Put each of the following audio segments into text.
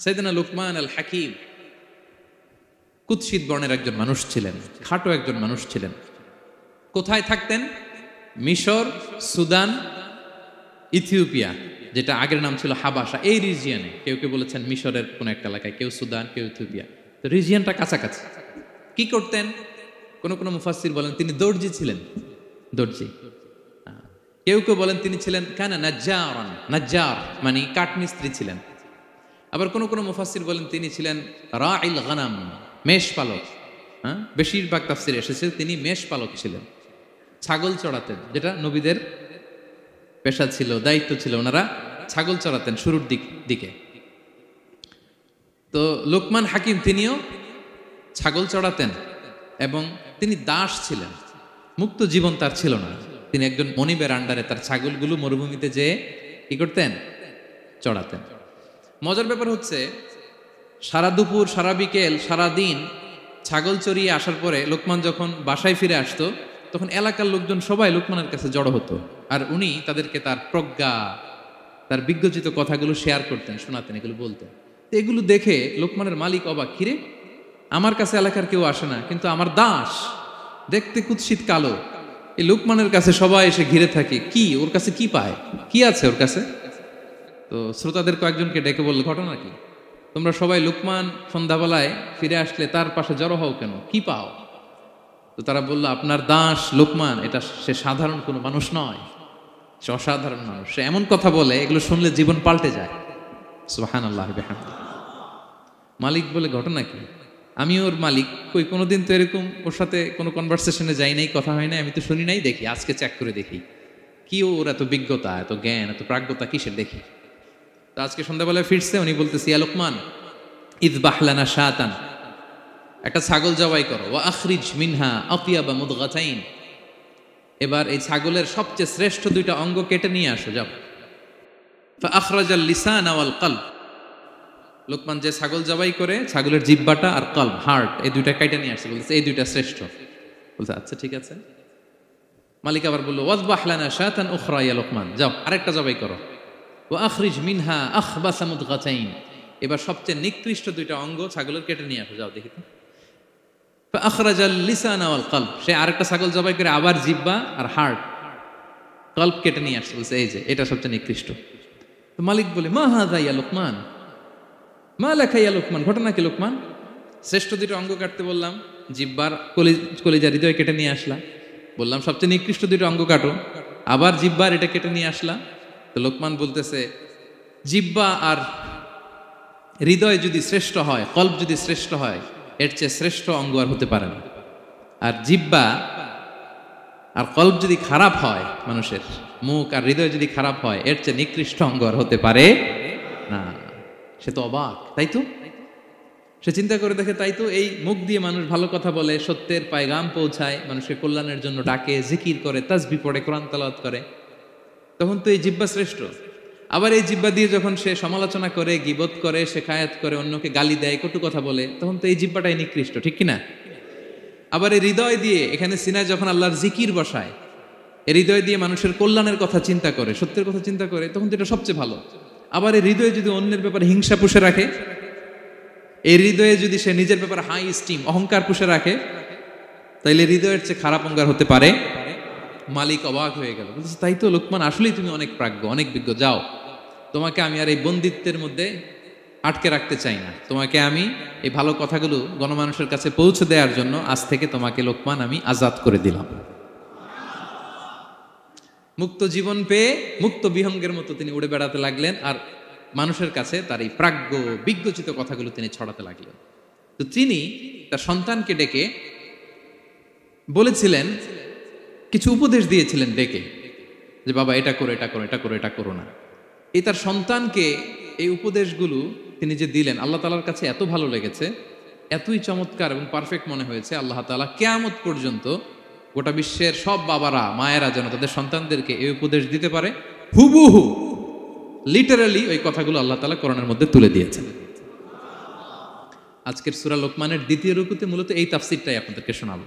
সাইয়েদনা লুকমান আল হাকিম কুৎসিত বর্ণের একজন মানুষ ছিলেন, খাটো একজন মানুষ ছিলেন। কোথায় থাকতেন? মিশর, সুদান, ইথিওপিয়া, যেটা আগের নাম ছিল হাবাসা, এই রিজিয়নে। কেউ কেউ বলেছেন মিশরের কোন একটা এলাকায়, কেউ সুদান, কেউ ইথিওপিয়া। তো রিজিয়নটা কাছাকাছি। কি করতেন? কোন কোন মুফাসসির বলেন তিনি দর্জি ছিলেন, দর্জি। কেউ কেউ বলেন তিনি ছিলেন কানা নাজ্জারান, নাজ্জার মানে কাঠমিস্ত্রি ছিলেন। আবার কোন কোন মুফাসসির বলেন তিনি ছিলেন রাইল গানাম, মেষ পালক। বেশিরভাগ তাফসিরে এসেছে তিনি মেষ পালক ছিলেন, ছাগল চড়াতেন, যেটা নবীদের পেশা ছিল, দায়িত্ব ছিল। ওনারা ছাগল চড়াতেন শুরুর দিকে। তো লোকমান হাকিম তিনিও ছাগল চড়াতেন এবং তিনি দাস ছিলেন, মুক্ত জীবন তার ছিল না। তিনি একজন মনিবের আন্ডারে তার ছাগলগুলো মরুভূমিতে যেয়ে কি করতেন? চড়াতেন। মজার ব্যাপার হচ্ছে, সারা দুপুর, সারা বিকেল, সারা দিন ছাগল চড়িয়ে আসার পরে লোকমান যখন বাসায় ফিরে আসতো, তখন এলাকার লোকজন সবাই লোকমানের কাছে জড়ো হতো, আর উনি তাদেরকে তার প্রজ্ঞা, তার বিজ্ঞচিত কথাগুলো শেয়ার করতেন, শোনাতেন, এগুলো বলতেন। এগুলো দেখে লোকমানের মালিক অবাক, কিরে আমার কাছে এলাকার কেউ আসে না, কিন্তু আমার দাস দেখতে কুৎসিত কালো, এই লোকমানের কাছে সবাই এসে ঘিরে থাকে, কি ওর কাছে কি পায়, কি আছে ওর কাছে? তো শ্রোতাদের কয়েকজনকে ডেকে বলল, ঘটনা কি? তোমরা সবাই লোকমান সন্ধ্যাবেলায় ফিরে আসলে তার পাশে জড়ো হও কেন, কি পাও? তো তারা বললো, আপনার দাস লোকমান, এটা সে সাধারণ কোনো মানুষ নয়, সে অসাধারণ মানুষ। সে এমন কথা বলে, এগুলো শুনলে জীবন পাল্টে যায়। সুবহানাল্লাহ বিহামদিহি। মালিক বলে, ঘটনা কি? আমি ওর মালিক, কই কোনোদিন তো এরকম ওর সাথে কোনো কনভারসেশনে যাই নাই, কথা হয় নাই, আমি তো শুনি নাই, দেখি আজকে চেক করে দেখি কি ওর এত বিজ্ঞতা, এত জ্ঞান, এত প্রাজ্ঞতা কিসের দেখি। তো আজকে সন্ধ্যাবেলায় ফিরছে, উনি বলতেছি, ইয়া লোকমান ইযবাহ লানা শাতান, একটা ছাগল জবাই করো, ওয়া আখরিজ মিনহা আতিয়াবা মুদগাতাইন, এবার এই ছাগলের সবচেয়ে শ্রেষ্ঠ দুইটা অঙ্গ কেটে নিয়ে আসো, যাও। ফা আখরাজাল লিসানা ওয়াল কলব, লোকমান যে ছাগল জবাই করে ছাগলের জিহ্বাটা আর কলব, হার্ট, এই দুইটা কেটে নিয়ে আসছে, বলছে এই দুইটা শ্রেষ্ঠ। বলছে আচ্ছা ঠিক আছে। মালিক আবার বললো, ওয়াযবাহ লানা শাতান উখরা ইয়া লোকমান, যাও আরেকটা জবাই করো, ওয়া আখরিজ মিনহা আখবাসা মুদগাতাইন, এবার সবচেয়ে নিকৃষ্ট দুইটা অঙ্গ ছাগলের কেটে নিয়ে আসো, যাও দেখি তো। ফা আখরাজাল লিসানা ওয়াল কলব, সে আরেকটা ছাগল জবাই করে আবার জিহ্বা আর হার্ট, কলব কেটে নিয়ে আসছে, বলছে এই যে এটা সবচেয়ে নিকৃষ্ট। তো মালিক বলে, মা হাযা ইয়া লোকমান, মা লাকা ইয়া লোকমান, ঘটনা কি লোকমান? শ্রেষ্ঠ দুইটা অঙ্গ কাটতে বললাম, জিহ্বার কলিজা হৃদয় কেটে নিয়ে আসলা, বললাম সবচেয়ে নিকৃষ্ট দুইটা অঙ্গ কাটো, আবার জিহ্বার এটা কেটে নিয়ে আসলা। তো লোকমান বলতেছে, জিহ্বা আর হৃদয় যদি শ্রেষ্ঠ হয়, কলব যদি শ্রেষ্ঠ হয়, এর চেয়ে শ্রেষ্ঠ অঙ্গ আর হতে পারে না। আর জিহ্বা আর কলব যদি খারাপ হয়, মানুষের মুখ আর হৃদয় যদি খারাপ হয়, এর চেয়ে নিকৃষ্ট অঙ্গ আর হতে পারে না। সে তো অবাক, তাই তো? সে চিন্তা করে দেখে, তাই তো, এই মুখ দিয়ে মানুষ ভালো কথা বলে, সত্যের পায়গাম পৌঁছায়, মানুষের কল্যাণের জন্য ডাকে, জিকির করে, তাসবিহ পড়ে, কোরআন তেলাওয়াত করে, তখন তো এই জিহ্বা শ্রেষ্ঠ। আবার এই জিহ্বা দিয়ে যখন সে সমালোচনা করে, গীবত করে, শেখায়াত করে, অন্যকে গালি দেয়, কটু কথা বলে, তখন তো এই জিহ্বাটাই নিকৃষ্ট, ঠিক কিনা? আবার এই হৃদয় দিয়ে, এখানে সিনায় যখন আল্লাহর জিকির বসায়, এই হৃদয় দিয়ে মানুষের কল্যাণের কথা চিন্তা করে, সত্যের কথা চিন্তা করে, তখন তো এটা সবচেয়ে ভালো। আবার এই হৃদয়ে যদি অন্যের ব্যাপারে হিংসা পুষে রাখে, এই হৃদয়ে যদি সে নিজের ব্যাপারে হাই স্টিম, অহংকার পুষে রাখে, তাইলে হৃদয়ের চেয়ে খারাপ অঙ্গার হতে পারে? মালিক অবাক হয়ে গেল, বলছে তাই তো লোকমান, আসলেই তুমি অনেক প্রাজ্ঞ, অনেক বিজ্ঞ, যাও, তোমাকে আমি আর এই বন্দিত্বের মধ্যে আটকে রাখতে চাই না, তোমাকে আমি এই ভালো কথাগুলো গণমানুষের কাছে পৌঁছে দেওয়ার জন্য আজ থেকে তোমাকে লোকমান আমি আজাদ করে দিলাম। মুক্ত জীবন পেয়ে মুক্ত বিহঙ্গের মতো তিনি উড়ে বেড়াতে লাগলেন, আর মানুষের কাছে তার এই প্রাজ্ঞ বিজ্ঞচিত কথাগুলো তিনি ছড়াতে লাগলেন। তো তিনি তার সন্তানকে ডেকে বলেছিলেন, কিছু উপদেশ দিয়েছিলেন ডেকে, যে বাবা এটা করো, এটা করো, এটা করো, এটা করো না। এই তার সন্তানকে এই উপদেশগুলো তিনি যে দিলেন, আল্লাহ তাআলার কাছে এত ভালো লেগেছে, এতই চমৎকার এবং পারফেক্ট মনে হয়েছে, আল্লাহ তাআলা কিয়ামত পর্যন্ত গোটা বিশ্বের সব বাবারা, মায়েরা যেন তাদের সন্তানদেরকে এই উপদেশ দিতে পারে, হুবহু লিটারালি ওই কথাগুলো আল্লাহ তাআলা কোরআনের মধ্যে তুলে দিয়েছেন। আজকের সূরা লোকমানের দ্বিতীয় রুকুতে মূলত এই তাফসীরটাই আপনাদেরকে শোনাবো।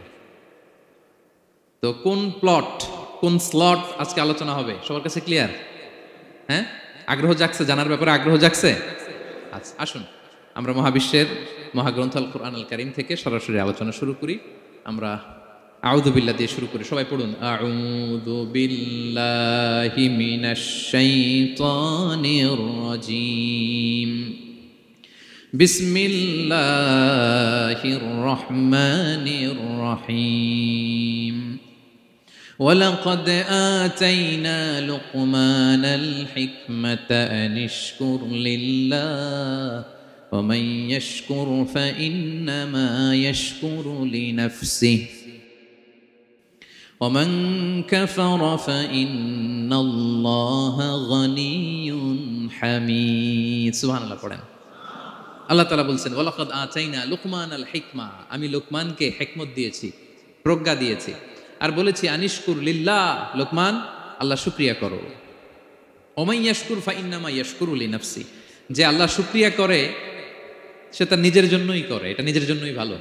তো কোন প্লট, কোন স্লট আজকে আলোচনা হবে, সবার কাছে ক্লিয়ার? হ্যাঁ, আগ্রহ জাগছে, জানার ব্যাপারে আগ্রহ জাগছে? আচ্ছা আসুন। আমরা মহাবিশ্বের মহাগ্রন্থ আল কুরআন আল কারীম থেকে সরাসরি আলোচনা শুরু করি। আমরা আউযু বিল্লাহ দিয়ে শুরু করি, সবাই পড়ুন। আউযু বিল্লাহি মিনাশ শাইতানির রাজীম। বিসমিল্লাহির রহমানির রহিম। ولقد آتينا لقمان الحكمة أن اشكر لله ومن يشكر فإنما يشكر لنفسه ومن كفر فإن الله غني حميد। সুবহান আল্লাহ পড়েন। আল্লাহ তাআলা বলছেন ওয়ালাকাদ আতাইনা লুকমানাল হিকমা, আমি লোকমানকে হিকমত দিয়েছি, প্রজ্ঞা দিয়েছি, আর বলেছি আনিশকুর লিল্লাহ, লোকমান আল্লাহ শুকরিয়া করো। ওমাই ইয়াশকুর ফাইন্নামা ইয়াশকুরু লিনাফসি, যে আল্লাহ শুকরিয়া করে সে তার নিজের জন্যই করে, এটা নিজের জন্যই ভালো।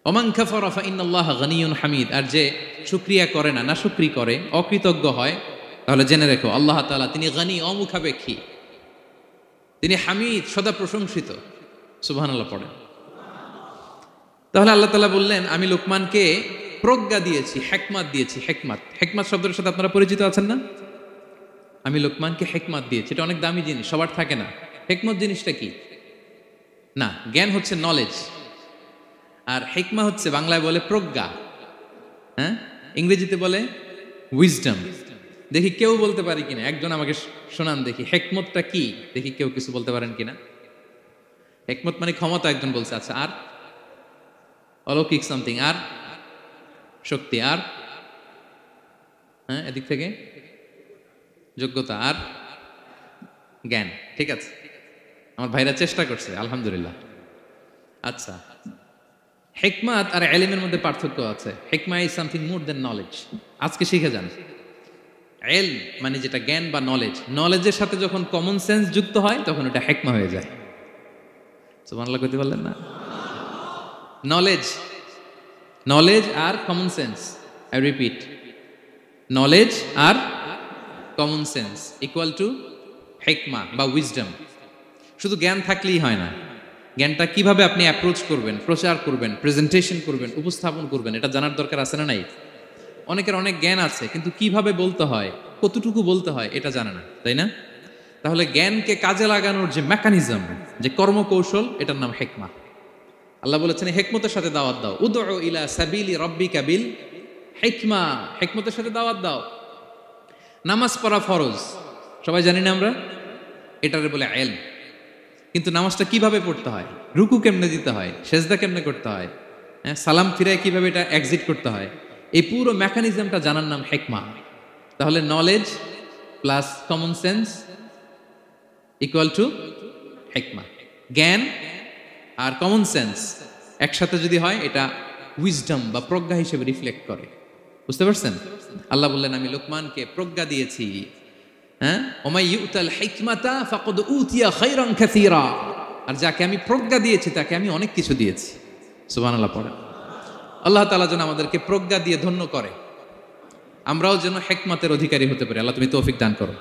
ওমান কাফারা ফাইন্নাল্লাহা গানিয়ুন হামিদ, আর যে শুকরিয়া করে না, নাশুকরি করে, অকৃতজ্ঞ হয়, তাহলে জেনে রেখো আল্লাহ তাআলা তিনি গানি, অমুখাপেক্ষী, তিনি হামিদ, সদা প্রশংসিত। সুবহানাল্লাহ পড়েন। তাহলে আল্লাহ তাআলা বললেন আমি লোকমানকে প্রজ্ঞা দিয়েছি, হিকমত দিয়েছি। হিকমত, হিকমত শব্দের সাথে আপনারা পরিচিত আছেন না? আমি লোকমানকে হিকমত দিয়েছি, এটা অনেক দামি জিনিস, সবার থাকে না। হিকমত জিনিসটা কি? না, জ্ঞান হচ্ছে নলেজ, আর হিকমা হচ্ছে বাংলায় বলে প্রজ্ঞা, হ্যাঁ, ইংরেজিতে বলে উইজডম। দেখি কেউ বলতে পারি কিনা, একজন আমাকে শোনান দেখি হিকমতটা কি, দেখি কেউ কিছু বলতে পারেন কিনা। হিকমত মানে ক্ষমতা, একজন বলছে। আচ্ছা, আর অলৌকিক সামথিং, আর শক্তি, আর হ্যাঁ এদিক থেকে যোগ্যতা, আর জ্ঞান। ঠিক আছে, আমার ভাইরা চেষ্টা করছে, আলহামদুলিল্লাহ। আচ্ছা, হিকমত আর ইলমের মধ্যে পার্থক্য আছে। হিকমা is something more than knowledge. আজকে শিখে যান। ইলম মানে যেটা জ্ঞান বা নলেজ, নলেজের সাথে যখন কমন সেন্স যুক্ত হয় তখন এটা হিকমা হয়ে যায়। সুবহানাল্লাহ কইতে বললেন না? নলেজ, নলেজ আর common sense, I repeat, knowledge আর কমন সেন্স ইকুয়াল টু হিকমা বা উইজডম। শুধু জ্ঞান থাকলেই হয় না, জ্ঞানটা কিভাবে আপনি অ্যাপ্রোচ করবেন, প্রচার করবেন, প্রেজেন্টেশন করবেন, উপস্থাপন করবেন, এটা জানার দরকার আছে না নাই? অনেকের অনেক জ্ঞান আছে কিন্তু কিভাবে বলতে হয়, কতটুকু বলতে হয় এটা জানে না, তাই না? তাহলে জ্ঞানকে কাজে লাগানোর যে মেকানিজম, যে কর্মকৌশল, এটার নাম হিকমা। আল্লাহ বলেছেন হিকমতের সাথে দাওয়াত দাও। উদউ ইলা সাবিলি রাব্বিকা বিল হিকমা, হিকমতের সাথে দাওয়াত দাও। নামাজ পড়া ফরজ, সবাই জানি না আমরা, এটারে বলে ইলম। কিন্তু নামাজটা কিভাবে পড়তে হয়, রুকু কেমনে দিতে হয়, সেজদা কেমনে করতে হয়, সালাম ফিরায় কিভাবে এটা এক্সিট করতে হয়, এই পুরো মেকানিজমটা জানার নাম হিকমা। তাহলে knowledge plus common sense equal to হিকমা। জ্ঞান আর কমন সেন্স একসাথে যদি হয় এটা উইজডম বা প্রজ্ঞা হিসেবে রিফ্লেক্ট করে। বুঝতে পারছেন? আল্লাহ বললেন আমি লোকমানকে প্রজ্ঞা দিয়েছি। হ্যাঁ, ওমাই ইউতাল হিকমাতা ফাকাদ উতিয়া খায়রান কাসীরা, আর যাকে আমি প্রজ্ঞা দিয়েছি তাকে আমি অনেক কিছু দিয়েছি। সুবহানাল্লাহ পড়েন। আল্লাহ তাআলা যেন আমাদেরকে প্রজ্ঞা দিয়ে ধন্য করে, আমরাও যেন হিকমতের অধিকারী হতে পারি। আল্লাহ তুমি তৌফিক দান করো।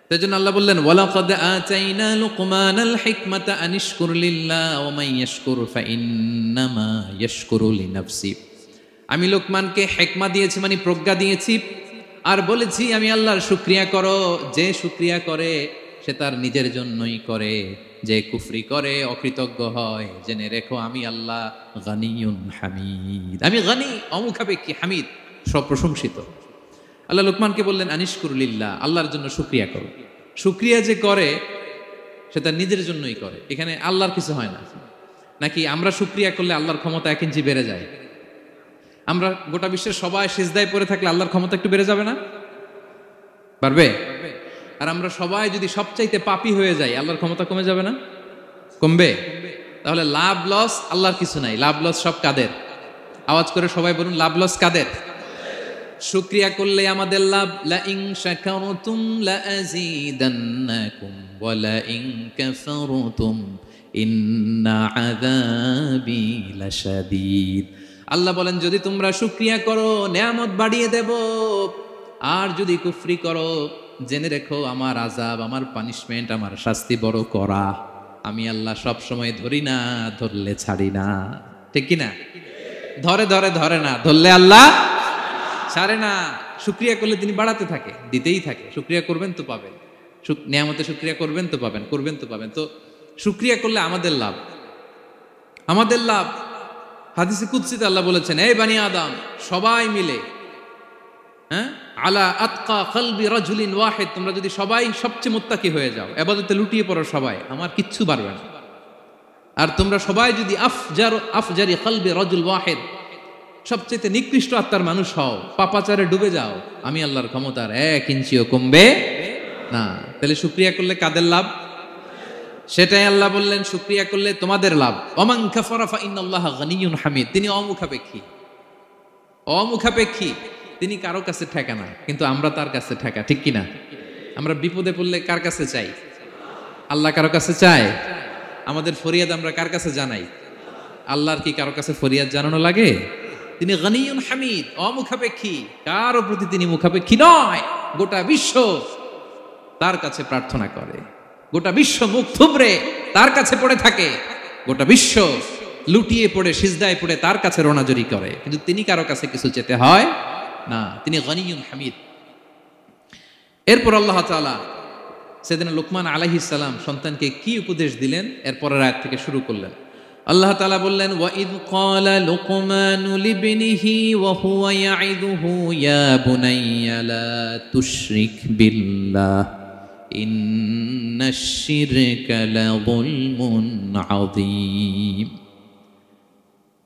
তাই জন্য আল্লাহ বললেন ওয়ালাকাদ আতাইনা লুকমানাল হিকমাতা আনিশকুর লিল্লাহ ওয়া মান ইয়াশকুর ফাইন্নামা ইয়াশকুরু লিনাফসি। আমি লোকমানকে হিকমা দিয়েছি মানে প্রজ্ঞা দিয়েছি, আর বলেছি আমি আল্লাহর শুকরিয়া করো। যে শুকরিয়া করে সে তার নিজের জন্যই করে, যে কুফরি করে, অকৃতজ্ঞ হয়, জেনে রেখো আমি আল্লাহ গানিয়ুন হামিদ, আমি গানি, অমুখাপেক্ষী, হামিদ, সপ্রশংসিত। আল্লাহ লোকমানকে বললেন আনিশকুর লিল্লাহ, আল্লাহর জন্য শুকরিয়া করো। শুকরিয়া যে করে সে তার নিজের জন্যই করে, এখানে আল্লাহর কিছু হয় না। নাকি আমরা শুকরিয়া করলে আল্লাহর ক্ষমতা 1 ইঞ্চি বেড়ে যায়? আমরা গোটা বিশ্বের সবাই সিজদায় পড়ে থাকলে আল্লাহর ক্ষমতা একটু বেড়ে যাবে না? পারবে? আর আমরা সবাই যদি সবচাইতে পাপী হয়ে যাই আল্লাহর ক্ষমতা কমে যাবে না? কমবে? তাহলে লাভ লস আল্লাহর কিছু নাই, লাভ লস সব কাদের? আওয়াজ করে সবাই বলুন, লাভ লস কাদের? শুকরিয়া করলে আমাদের লাভ। লা ইন শাকারতুম লা আযীদান্নাকুম ওয়া লা ইন কাফারতুম ইন্না আযাবি লাশাদীদ। আল্লাহ বলেন যদি তোমরা শুকরিয়া করো নেয়ামত বাড়িয়ে দেব, আর যদি কুফরি করো জেনে রেখো আমার আযাব, আমার পানিশমেন্ট, আমার শাস্তি বড় করা। আমি আল্লাহ সব সময় ধরি না, ধরলে ছাড়ি না। ঠিক কি না? ধরে ধরে ধরে না, ধরলে আল্লাহ ছাড়ে না। শুকরিয়া করলে তিনি বাড়াতে থাকে, দিতেই থাকে। শুকরিয়া করবেন তো পাবেন, নিয়ামতে শুকরিয়া করবেন তো পাবেন, করবেন তো পাবেন। তো শুকরিয়া করলে আমাদের লাভ, আমাদের লাভ। হাদিসে কুদসিতে আল্লাহ বলেছেন, এই বানি আদম সবাই মিলে, হ্যাঁ, আলা আতকা কলবি রাজুলিন ওয়াহিদ, তোমরা যদি সবাই সবচেয়ে মুত্তাকি হয়ে যাও, ইবাদতে লুটিয়ে পড়ো সবাই, আমার কিচ্ছু পারবে না। আর তোমরা সবাই যদি আফজারি কলবি রাজুল ওয়াহিদ, সবচেয়ে নিকৃষ্ট আত্মার মানুষ হও, পাপাচারে ডুবে যাও, আমি আল্লাহর ক্ষমতার 1 ইঞ্চিও কমবে না। তাহলে শুকরিয়া করলে কাদের লাভ? সেটাই আল্লাহ বললেন, শুকরিয়া করলে তোমাদের লাভ। ওমান কাফারা ফা ইন্নাল্লাহা গানিয়্যুন হামিদ, তিনি অমুখাপেক্ষী, অমুখাপেক্ষী, তিনি কারো কাছে ঠেকা না, কিন্তু আমরা তার কাছে ঠেকা। ঠিক কিনা? আমরা বিপদে পড়লে কার কাছে চাই? আল্লাহ কারো কাছে চায়? আমাদের ফরিয়াদ আমরা কার কাছে জানাই? আল্লাহর কি কারো কাছে ফরিয়াদ জানানো লাগে? তিনি গানিয়্যুন হামিদ, অমুখাপেক্ষী, কারো প্রতি তিনি মুখাপেক্ষী নয়। গোটা বিশ্ব তার কাছে প্রার্থনা করে, গোটা বিশ্ব মুখ থুবড়ে তার কাছে পড়ে থাকে, গোটা বিশ্ব লুটিয়ে পড়ে সিজদায় পড়ে তার কাছে রোনাজরি করে, কিন্তু তিনি কারো কাছে কিছু চেতে হয় না। তিনি গানিয়্যুন হামিদ। এরপর আল্লাহ তাআলা সেদিন লুকমান আলাইহিস সালাম সন্তানকে কি উপদেশ দিলেন, এরপরের আয়াত থেকে শুরু করলেন। আল্লাহ তাআলা বললেন, ওয়া ইয ক্বালা লুকমানু লিবনিহি ওয়া হুয়া ইয়াইদুহু ইয়া বুনাইয়া লা তুশরিক বিল্লাহ ইন্নাশ শিরকা লাযুলমুন আযীম।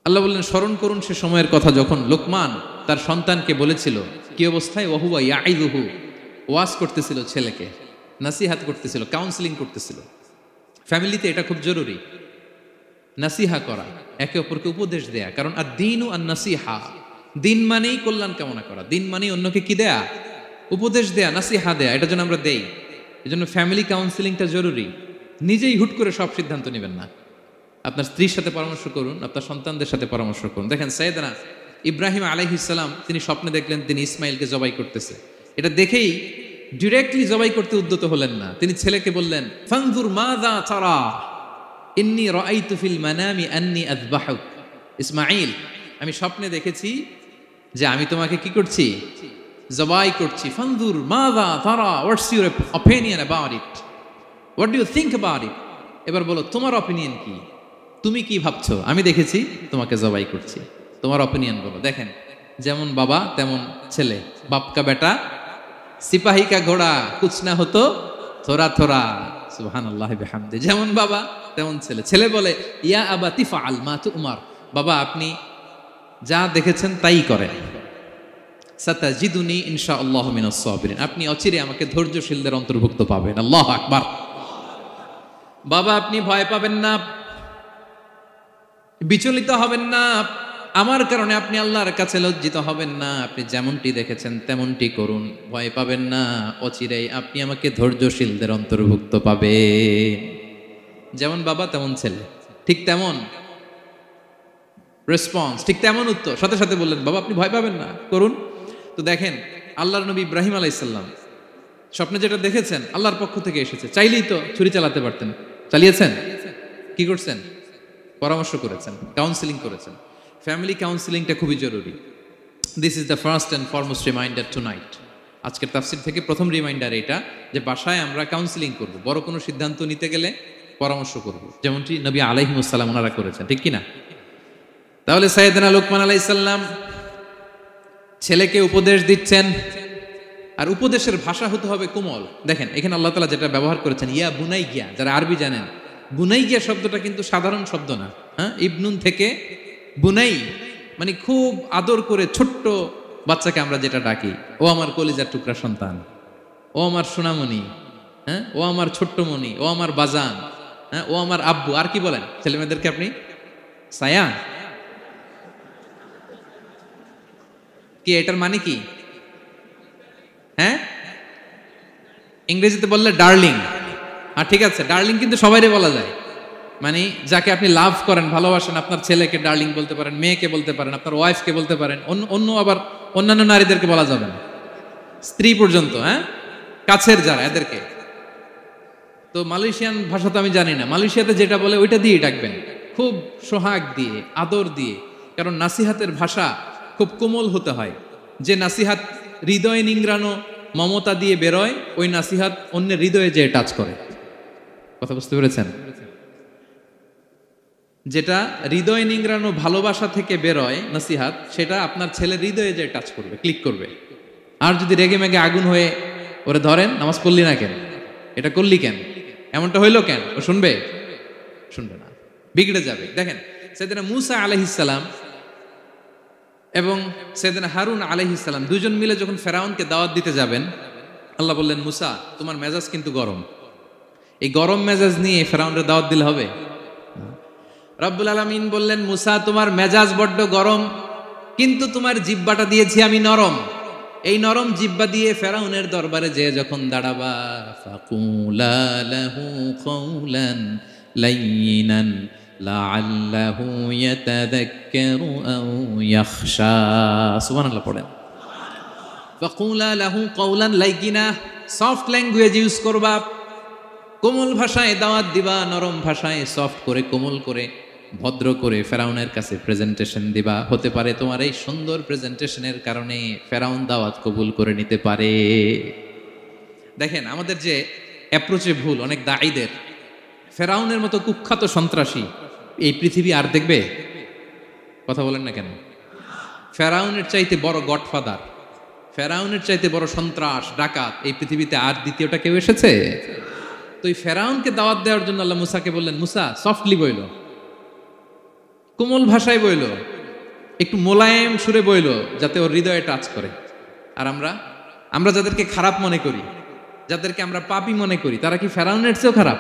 আল্লাহ বললেন, স্মরণ করুন সে সময়ের কথা যখন লোকমান তার সন্তানকে বলেছিল, কি অবস্থায়? ওয়া হুয়া ইয়াইদুহু, ওয়াজ করতেছিল, ছেলেকে নাসিহাত করতেছিল, কাউন্সেলিং করতেছিল। ফ্যামিলিতে এটা খুব জরুরি, নাসিহা করা, একে অপরকে উপদেশ দেয়া। কারণ আদ-দীনু আন-নাসিহা, দিন মানেই কল্যাণ কামনা করা, দিন মানেই অন্যকে কি দেয়া? উপদেশ দেয়া, নাসিহা দেয়া। এটা যেন আমরা দেই। এজন্য ফ্যামিলি কাউন্সেলিংটা জরুরি। নিজেই হুট করে সব সিদ্ধান্ত নেবেন না। আপনার স্ত্রীর সাথে পরামর্শ করুন, আপনার সন্তানদের সাথে পরামর্শ করুন। দেখেন সাইয়েদনা ইব্রাহিম আলাইহিস সালাম, তিনি স্বপ্নে দেখলেন তিনি ইসমাইলকে জবাই করতেছে। এটা দেখেই ডিরেক্টলি জবাই করতে উদ্যত হলেন না, তিনি ছেলেকে বললেন, ফানজুর মাযা তারা ইন্নী রাআইতু ফিল মানামি আন্নী আযবাহুক। ইসমাইল, আমি স্বপ্নে দেখেছি যে আমি তোমাকে কি করছি? জবাই করছি। ফানজুর মাযা তারা, what's your opinion about it, what do you think about it. এবার বলো তোমার অপিনিয়ন কি, তুমি কি ভাবছো? আমি দেখেছি তোমাকে জবাই করছি, তোমার অপিনিয়ন বলো। দেখেন, যেমন বাবা তেমন ছেলে, বাপ কা বেটা সিপাহী কা ঘোড়া কুছ না হতো থোড়া থোড়া, সুবহানাল্লাহ বিহামদি। যেমন বাবা তেমন ছেলে। ছেলে বলে, ইয়া আবাতি ফাআল মা তুমার, বাবা আপনি যা দেখেছেন তাই করেন। সাতাজিদুনি ইনশাআল্লাহু মিনাস সাবিরিন, আপনি অচিরে আমাকে ধৈর্যশীলদের অন্তর্ভুক্ত পাবেন। আল্লাহু আকবার। বাবা আপনি ভয় পাবেন না, বিচলিত হবেন না, আমার কারণে আপনি আল্লাহর কাছে লজ্জিত হবেন না। আপনি যেমনটি দেখেছেন তেমনটি করুন, ভয় পাবেন না, অচিরেই আপনি আমাকে ধৈর্যশীলদের অন্তর্ভুক্ত পাবেন। যেমন বাবা তেমন ছেলে, ঠিক তেমন রেসপন্স, ঠিক তেমন উত্তর। সাথে সাথে বললেন, বাবা আপনি ভয় পাবেন না, করুন। তো দেখেন, আল্লাহর নবী ইব্রাহিম আলাইহিস সালাম স্বপ্নে যেটা দেখেছেন আল্লাহর পক্ষ থেকে এসেছে, চাইলেই তো ছুরি চালাতে পারতেন, চালিয়েছেন? কি করছেন? পরামর্শ করেছেন, কাউন্সেলিং করেছেন। ফ্যামিলি কাউন্সেলিংটা খুবই জরুরি। This is the first and foremost reminder tonight. আজকের তাফসির থেকে প্রথম রিমাইন্ডার এটা, যে বাসায় আমরা কাউন্সেলিং করব, বড় কোনো সিদ্ধান্ত নিতে গেলে পরামর্শ করব, যেমনটি নবী আলাইহিস সালাম ওনারা করেছেন। ঠিক কিনা? তাহলে সাইয়েদনা লোকমান আলাইহিস সালাম ছেলেকে উপদেশ দিচ্ছেন, আর উপদেশের ভাষা হতে হবে কোমল। দেখেন এখানে আল্লাহ তাআলা যেটা ব্যবহার করেছেন, ইয়া বুনাইয়া, যারা আরবি জানেন, বুনাইয়া শব্দটা কিন্তু সাধারণ শব্দ না। হ্যাঁ, ইবনুন থেকে বুনাই মানে খুব আদর করে ছোট্ট বাচ্চাকে আমরা যেটা ডাকি, ও আমার কলিজার টুকরা সন্তান, ও আমার সোনামণি, হ্যাঁ, ও আমার ছোট্টমণি, ও আমার বাজান, হ্যাঁ, ও আমার আব্বু। আর কি বলেন ছেলেমেয়েদেরকে আপনি? সায়া। কি এটার মানে কি? হ্যাঁ, ইংরেজিতে বললে ডার্লিং। আর ঠিক আছে, ডার্লিং কিন্তু সবাইরে বলা যায়, মানে যাকে আপনি লাভ করেন, ভালোবাসেন, আপনার ছেলেকে ডার্লিং বলতে পারেন, মেয়েকে বলতে পারেন, আপনার ওয়াইফকে বলতে পারেন, অন্য আবার অন্যান্য নারীদেরকে বলা যাবে না, স্ত্রী পর্যন্ত। হ্যাঁ, কাছের যারা এদেরকে। তো মালয়েশিয়ান ভাষা তো আমি জানি না, মালয়েশিয়াতে যেটা বলে ওইটা দিয়ে ডাকবেন, খুব সোহাগ দিয়ে, আদর দিয়ে। কারণ নাসিহাতের ভাষা খুব কোমল হতে হয়। যে নাসিহাত হৃদয় নিংড়ানো মমতা দিয়ে বেরোয়, ওই নাসিহাত অন্যের হৃদয়ে যে টাচ করে। কথা বুঝতে পেরেছেন? যেটা হৃদয় নিংড়ানো ভালোবাসা থেকে বেরোয় নাসিহাত, সেটা আপনার ছেলের হৃদয়ে যে টাচ করবে, ক্লিক করবে। আর যদি রেগে মেগে আগুন হয়ে ওরে ধরেন, নামাজ পড়লি না কেন, এটা করলি কেন, এমনটা হইলো কেন, ও শুনবে? শুনবে না, বিগড়ে যাবে। দেখেন সাইয়েদনা মূসা আলাইহিস সালাম এবং সাইয়েদনা হারুন আলাইহিস সালাম দুজন মিলে যখন ফেরাউনকে দাওয়াত দিতে যাবেন, আল্লাহ বললেন, মূসা তোমার মেজাজ কিন্তু গরম, এই গরম মেজাজ নিয়ে ফেরাউনের দাওয়াত দিলে হবে? রব্বুল আলামিন বললেন, মূসা তোমার মেজাজ বড্ড গরম, কিন্তু তোমার জিহ্বাটা দিয়েছি আমি নরম। এই নরম জিহ্বা দিয়ে ফেরাউনের দরবারে যে যখন দাঁড়াবা, ফাকুলা লাহু কাওলান লাইয়িনান লাআল্লাহু ইয়াতাযাক্কারু আও ইয়াখশা। সুবহানাল্লাহ পড়েন। ফাকুলা লাহু কাওলান লাইয়িনা, সফট ল্যাঙ্গুয়েজ ইউজ করবা, কোমল ভাষায় দাওয়াত দিবা, নরম ভাষায় সফট করে, কোমল করে, ভদ্র করে ফেরাউনের কাছে প্রেজেন্টেশন দিবা। হতে পারে তোমার এই সুন্দর প্রেজেন্টেশনের কারণে ফেরাউন দাওয়াত কবুল করে নিতে পারে। দেখেন আমাদের যে অ্যাপ্রোচে ভুল অনেক দায়ীদের। ফেরাউনের মতো কুখ্যাত সন্ত্রাসী এই পৃথিবী আর দেখবে? কথা বলেন না কেন? ফেরাউনের চাইতে বড় গডফাদার, ফেরাউনের চাইতে বড় সন্ত্রাস ডাকাত এই পৃথিবীতে আর দ্বিতীয়টা কেউ এসেছে? তো এই ফেরাউনকে দাওয়াত দেওয়ার জন্য আল্লাহ মুসাকে বললেন, মুসা সফটলি বইল, কোমল ভাষায় বইল, একটু মোলায়েম সুরে বইল, যাতে ওর হৃদয়ে টাচ করে। আর আমরা যাদেরকে খারাপ মনে করি, যাদেরকে আমরা পাপী মনে করি, তারা কি ফেরাউনের চেয়েও খারাপ?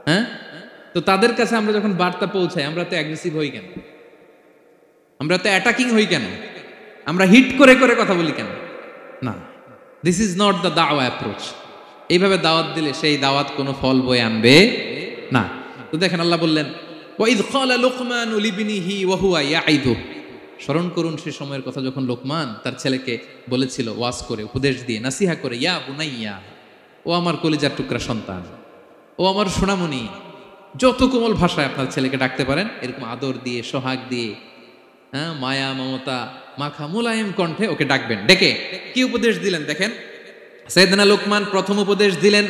হ্যাঁ, তো তাদের কাছে আমরা যখন বার্তা পৌঁছাই, আমরা তো অ্যাগ্রেসিভ হই কেন, আমরা তো অ্যাটাকিং হই কেন, আমরা হিট করে করে কথা বলি কেন? না, দিস ইজ নট দ্য দাওয়া অ্যাপ্রোচ। এইভাবে দাওয়াত দিলে সেই দাওয়াত কোনো ফল বয়ে আনবে না। তো দেখেন আল্লাহ বললেন, ওয়াইদ ক্বালা লুকমানু লিবনিহি ওয়া হুয়া ইয়াইদুহু, স্মরণ করুন সে সময়ের কথা যখন লোকমান তার ছেলেকে বলেছিল, ওয়াজ করে, উপদেশ দিয়ে, নাসিহা করে, ইয়া বুনাইয়া, ও আমার কলিজার টুকরা সন্তান, ও আমার সোনামণি। যত কোমল ভাষায় আপনার ছেলেকে ডাকতে পারেন, এরকম আদর দিয়ে, সোহাগ দিয়ে, হ্যাঁ, মায়া মমতা মাখা মোলায়েম কণ্ঠে ওকে ডাকবেন। ডেকে কি উপদেশ দিলেন দেখেন। সাইয়েদনা লোকমান প্রথম উপদেশ দিলেন,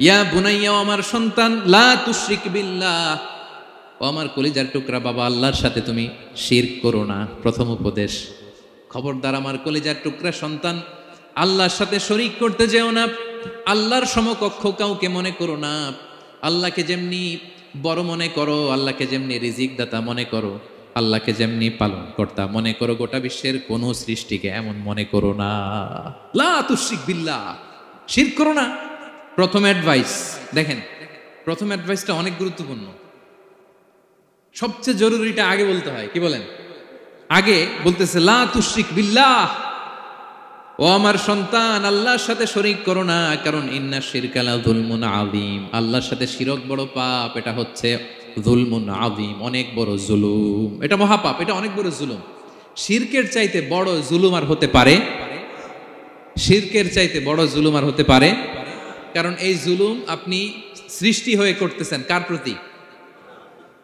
ইয়া বুনাইয়া, আমার সন্তান, লা তুশরিক বিল্লাহ, ও আমার কলিজার টুকরা বাবা, আল্লাহর সাথে তুমি শিরক করো না। প্রথম উপদেশ, খবরদার আমার কলিজার টুকরা সন্তান, আল্লাহর সাথে শরীক করতে যেও না, আল্লাহর সমকক্ষ কাউকে মনে করো না। আল্লাহকে যেমনি বড় মনে করো, আল্লাহকে যেমনি রিজিক দাতা মনে করো, আল্লাহকে যেমনি পালন কর্তা মনে করো, গোটা বিশ্বের কোন সৃষ্টিকে এমন মনে করো না। লা তুশরিক বিল্লাহ, শিরক করো না। প্রথম অ্যাডভাইস দেখেন, প্রথম অ্যাডভাইসটা অনেক গুরুত্বপূর্ণ। সবচেয়ে জরুরিটা আগে বলতে হয়। কি বলেন? আগে বলতেছে লা তুশরিক বিল্লাহ, ও আমার সন্তান, আল্লাহর সাথে শরীক করো না, কারণ ইন্না শিরকা লা যুলমুন আযীম, আল্লাহর সাথে শিরক বড় পাপ, এটা হচ্ছে যুলমুন আযীম, অনেক বড় জুলুম, এটা মহাপাপ, এটা অনেক বড় জুলুম। শিরকের চাইতে বড় জুলুম আর হতে পারে? শিরকের চাইতে বড় জুলুম আর হতে পারে? কারণ এই জুলুম আপনি সৃষ্টি হয়ে করতেছেন কার প্রতি?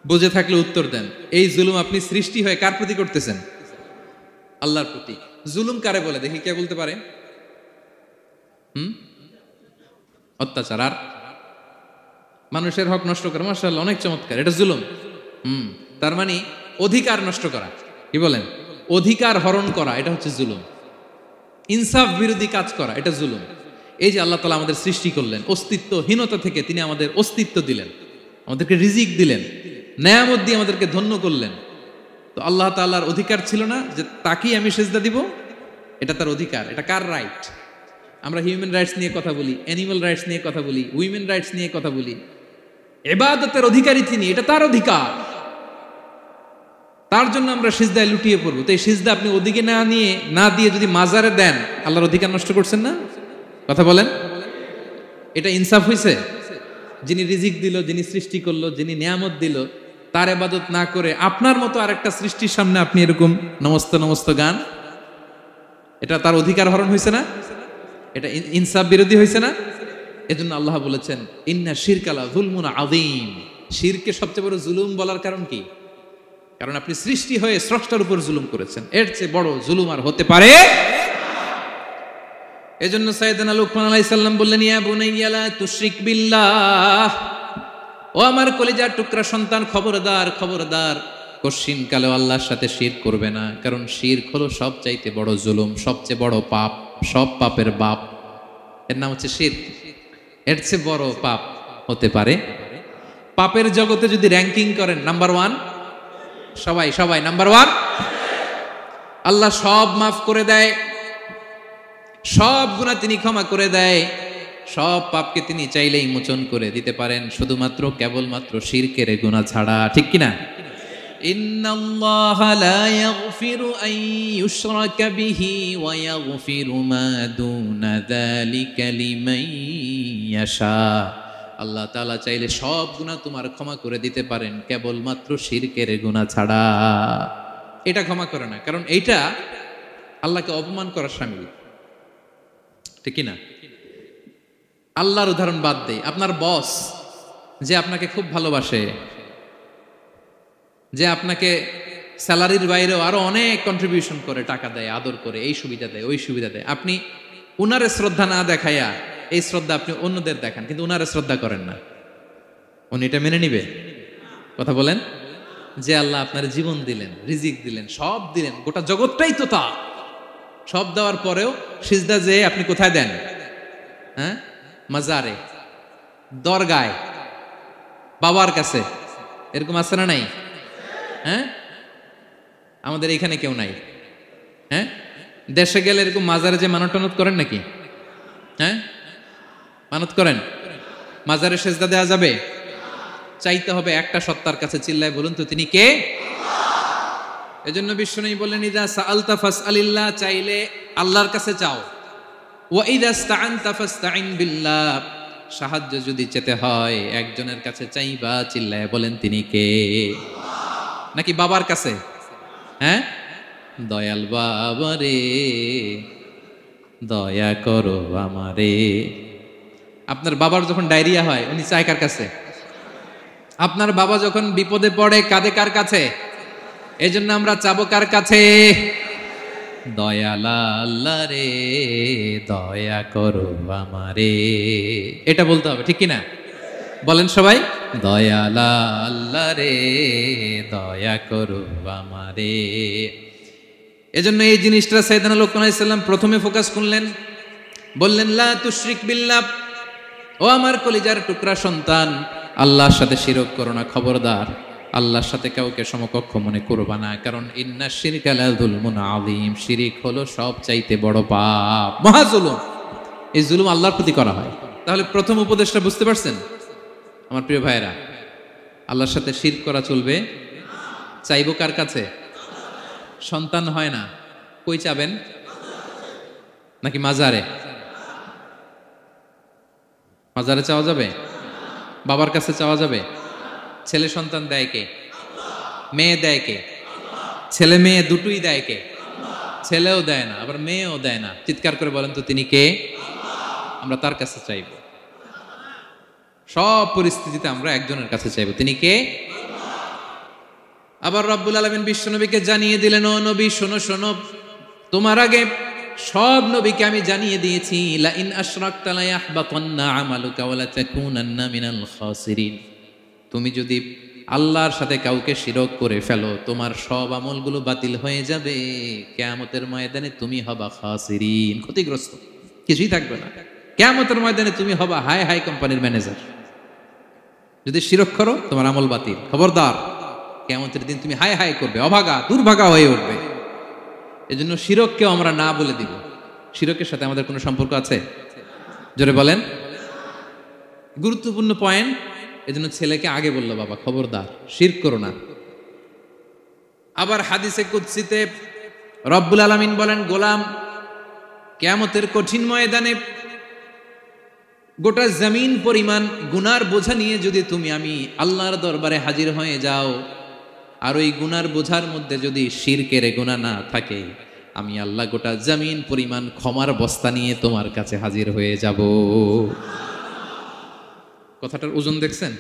বুঝে থাকলে উত্তর দেন। এই জুলুম আপনি সৃষ্টি হয়ে কার প্রতি করতেছেন? আল্লাহর প্রতি। জুলুম কারে বলে দেখি, কে বলতে পারে? অত্যাচার আর মানুষের হক নষ্ট করা, মাশাআল্লাহ অনেক চমৎকার, এটা জুলুম। তার মানে অধিকার নষ্ট করা। কি বলেন? অধিকার হরণ করা, এটা হচ্ছে জুলুম। ইনসাফ বিরোধী কাজ করা, এটা জুলুম। এই যে আল্লাহ তাআলা আমাদের সৃষ্টি করলেন, অস্তিত্বহীনতা থেকে তিনি আমাদের অস্তিত্ব দিলেন, আমাদেরকে রিজিক দিলেন, নেয়ামত দিয়ে আমাদেরকে ধন্য করলেন। তো আল্লাহ তাআলার অধিকার ছিল না যে তাকেই আমি সেজদা দিব? এটা তার অধিকার। এটা কার রাইট? আমরা হিউম্যান রাইটস নিয়ে কথা বলি, অ্যানিমাল রাইটস নিয়ে কথা বলি, উইমেন রাইটস নিয়ে কথা বলি। ইবাদতের অধিকারী তিনি, এটা তার অধিকার। তার জন্য আমরা সিজদায় লুটিয়ে পড়বো। তো এই সিজদা আপনি ওদিকে না দিয়ে যদি মাজারে দেন, আল্লাহর অধিকার নষ্ট করছেন না? কথা বলেন, এটা ইনসাফ হইছে? যিনি রিজিক দিল, যিনি সৃষ্টি করলো, যিনি নিয়ামত দিল, তার ইবাদত না করে আপনার মতো আরেকটা সৃষ্টির সামনে আপনি এরকম নমস্ত নমস্ত গান, এটা তার অধিকার হরণ হয়েছে না? এটা ইনসাফ বিরোধী হয়েছে না? এজন্য আল্লাহ বলেছেন ইন্না শিরকালা যুলমুন আযীম। শিরকে সবচেয়ে বড় জুলুম বলার কারণ কি? কারণ আপনি সৃষ্টি হয়ে স্রষ্টার উপর জুলুম করেছেন, এর চেয়ে বড় জুলুম আর হতে পারে। এজন্য সাইয়েদনা লুকমান আলাইহিস সালাম বললেন, ইয়া বুনাইয়া লা তুশরিক বিল্লাহ, ও আমার কলিজার টুকরা সন্তান, খবরদার খবরদার, কশিন কালে আল্লাহর সাথে শিরক করবে না। কারণ শিরক হলো সবচাইতে বড় জুলুম, সবচেয়ে বড় পাপ, সব পাপের বাপ, এর নাম হচ্ছে শিরক। এর চেয়ে বড় পাপ হতে পারে? পাপের জগতে যদি র্যাঙ্কিং করেন নাম্বার 1, সবাই সবাই নাম্বার 1। আল্লাহ সব মাফ করে দেয়, সব গুনাহ তিনি ক্ষমা করে দেয়, সব পাপকে তিনি চাইলেই মোচন করে দিতে পারেন, শুধুমাত্র কেবলমাত্র শিরকের গুনাহ ছাড়া। ঠিক কিনা? ইন্নাল্লাহা লা ইয়াগফিরু আন ইউশরাকা বিহি ওয়া ইয়াগফিরু মা দুনা যালিকা লিমান ইয়াশা। আল্লাহ তাআলা চাইলে সব গুনাহ তোমার ক্ষমা করে দিতে পারেন, কেবলমাত্র শিরকের গুনাহ ছাড়া। এটা ক্ষমা করে না, কারণ এইটা আল্লাহকে অপমান করার শামিল। ঠিক কিনা? আল্লাহর উদাহরণ বাদ দেই, আপনার বস যে আপনাকে খুব ভালোবাসে, যে আপনাকে স্যালারির বাইরেও আরো অনেক কন্ট্রিবিউশন করে, টাকা দেয়, আদর করে, এই সুবিধা দেয়, ওই সুবিধা দেয়, আপনি উনারে শ্রদ্ধা না দেখাইয়া এই শ্রদ্ধা আপনি অন্যদের দেখান, কিন্তু উনারে শ্রদ্ধা করেন না, উনি এটা মেনে নিবে? কথা বলেন। যে আল্লাহ আপনার জীবন দিলেন, রিজিক দিলেন, সব দিলেন, গোটা জগৎটাই তো তা, সব দেওয়ার পরেও সিজদা যে আপনি কোথায় দেন? হ্যাঁ, মাজারে, দরগায়, বাবার কাছে। এরকম আছে না নাই? হ্যাঁ, আমাদের এখানে কেউ নাই। হ্যাঁ, দেশে গেলে এরকম মাজারে যে মানত টানত করেন নাকি? হ্যাঁ, মানত করেন? মাজারে সেজদা দেওয়া যাবে? চাইতে হবে একটা সত্তার কাছে। চিল্লায় বলুন তো তিনি কে? এজন্য বিশ্বনবী বললেন, ইযা সাআলতা ফাসআলিল্লাহ, চাইলে আল্লাহর কাছে চাও। ওয়া ইযা ইসতাআনতা ফাসতাইন বিল্লাহ, সাহায্য যদি চেতে হয় একজনের কাছে চাইবা। চিল্লায় বলেন তিনি কে? নাকি বাবার কাছে? হ্যাঁ, দয়াল বাবা রে দয়া করো আমারে। আপনার বাবার যখন ডায়রিয়া হয় উনি চায় কার কাছে? আপনার বাবা যখন বিপদে পড়ে কাঁদে কার কাছে? এই জন্য আমরা চাবো কার কাছে? দয়াল আল্লাহ রে দয়া করো আমারে, এটা বলতে হবে। ঠিক কিনা? বলেন সবাই, দয়াল আল্লাহ রে দয়া করো আমারে। এজন্য এই জিনিসটা সাইয়েদনা লুকমান আলাইহিস সালাম প্রথমে ফোকাস করলেন, বললেন লা তুশরিক বিল্লাহ, ও আমার কলিজার টুকরা সন্তান, আল্লাহর সাথে শিরক করো না, খবরদার আল্লাহর সাথে কাউকে সমকক্ষ মনে করবা না। কারণ ইন্না শিরকা লা যুলমুন আযীম, শিরিক হলো সবচাইতে বড় পাপ, মহা জুলুম। এই জুলুম আল্লাহর প্রতি করা হয়। তাহলে প্রথম উপদেশটা বুঝতে পারছেন আমার প্রিয় ভাইয়েরা? আল্লাহর সাথে শিরক করা চলবে। চাইবো কার কাছে? সন্তান হয় না, কই চাবেন? নাকি মাজারে? মাজারে চাওয়া যাবে? বাবার কাছে চাওয়া যাবে? ছেলে সন্তান দেয় কে? মেয়ে দেয় কে? ছেলে মেয়ে দুটোই দেয় কে? ছেলেও দেয় না, আবার মেয়েও দেয় না। চিৎকার করে বলেন তো তিনি কে? আমরা তার কাছে চাইব। সব পরিস্থিতিতে আমরা একজনের কাছে চাইব, তিনি কে? আবার রব্বুল আলামিন বিশ্বনবীকে জানিয়ে দিলেন, ও নবী শোনো শোনো, তোমার আগে সব নবীকে আমি জানিয়ে দিয়েছি, লা ইন আশরাকতা লা ইয়াহবাতান্না আমালুকা ওয়া লা তাকুনান্না মিনাল খাসিরিন। তুমি যদি আল্লাহর সাথে কাউকে শিরক করে ফেলো, তোমার সব আমলগুলো বাতিল হয়ে যাবে, কিয়ামতের ময়দানে তুমি হবা খাসিরিন, ক্ষতিগ্রস্ত, কিছুই থাকবে না। কিয়ামতের ময়দানে তুমি হবা হাই হাই কোম্পানির ম্যানেজার। যদি শিরক করো তোমার আমল বাতিল, খবরদার কিয়ামতের দিন তুমি হাই হাই করবে, অভাগা দুর্ভাগা হয়ে উঠবে। এজন্য শিরককেও আমরা না বলে দিব। শিরকের সাথে আমাদের কোনো সম্পর্ক আছে? জোরে বলেন। গুরুত্বপূর্ণ পয়েন্ট। এজন্য ছেলেকে আগে বললো, বাবা খবরদার শিরক করো না। আবার হাদিসে কুদসিতে রব্বুল আলামিন বলেন, গোলাম কিয়ামতের কঠিন ময়দানে গোটা জমিন পরিমাণ গুনার বোঝা নিয়ে যদি তুমি আমি আল্লাহর দরবারে হাজির হয়ে যাও, আর ওই গুনার বোঝার মধ্যে যদি শিরকের গুনাহ না থাকে, আমি আল্লাহ গোটা জমিন পরিমাণ ক্ষমার বস্তা নিয়ে তোমার কাছে হাজির হয়ে যাব। কথাটার ওজন দেখছেন?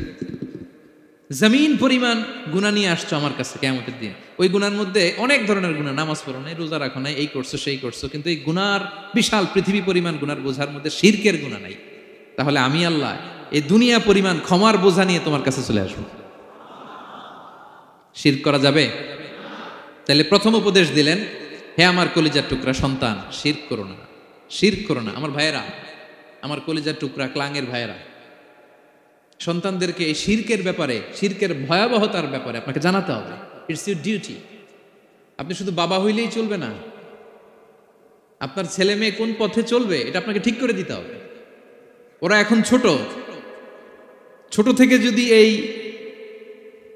জমিন পরিমাণ গুনাহ নিয়ে আসছো আমার কাছে কিয়ামতের দিন। ওই গুনার মধ্যে অনেক ধরনের গুনাহ, নামাজ পড়ো নাই, রোজা রাখো নাই, এই করছো সেই করছো, কিন্তু এই গুনার বিশাল পৃথিবী পরিমাণ গুনার বোঝার মধ্যে শিরকের গুনাহ নাই। তাহলে আমি আল্লাহ এই দুনিয়া পরিমাণ ক্ষমার বোঝা নিয়ে তোমার কাছে চলে আসবো। শিরক করা যাবে? তাহলে প্রথম উপদেশ দিলেন, হে আমার কলিজার টুকরা সন্তান, শিরক করো না, শিরক করো না। আমার ভাইয়েরা, আমার কলিজার টুকরা ক্লাঙের ভাইয়েরা, সন্তানদেরকে এই শিরকের ব্যাপারে, শিরকের ভয়াবহতার ব্যাপারে আপনাকে জানাতে হবে। It's your duty. আপনি শুধু বাবা হইলেই চলবে না, আপনার ছেলে মেয়ে কোন পথে চলবে এটা আপনাকে ঠিক করে দিতে হবে। ওরা এখন ছোট, ছোট থেকে যদি এই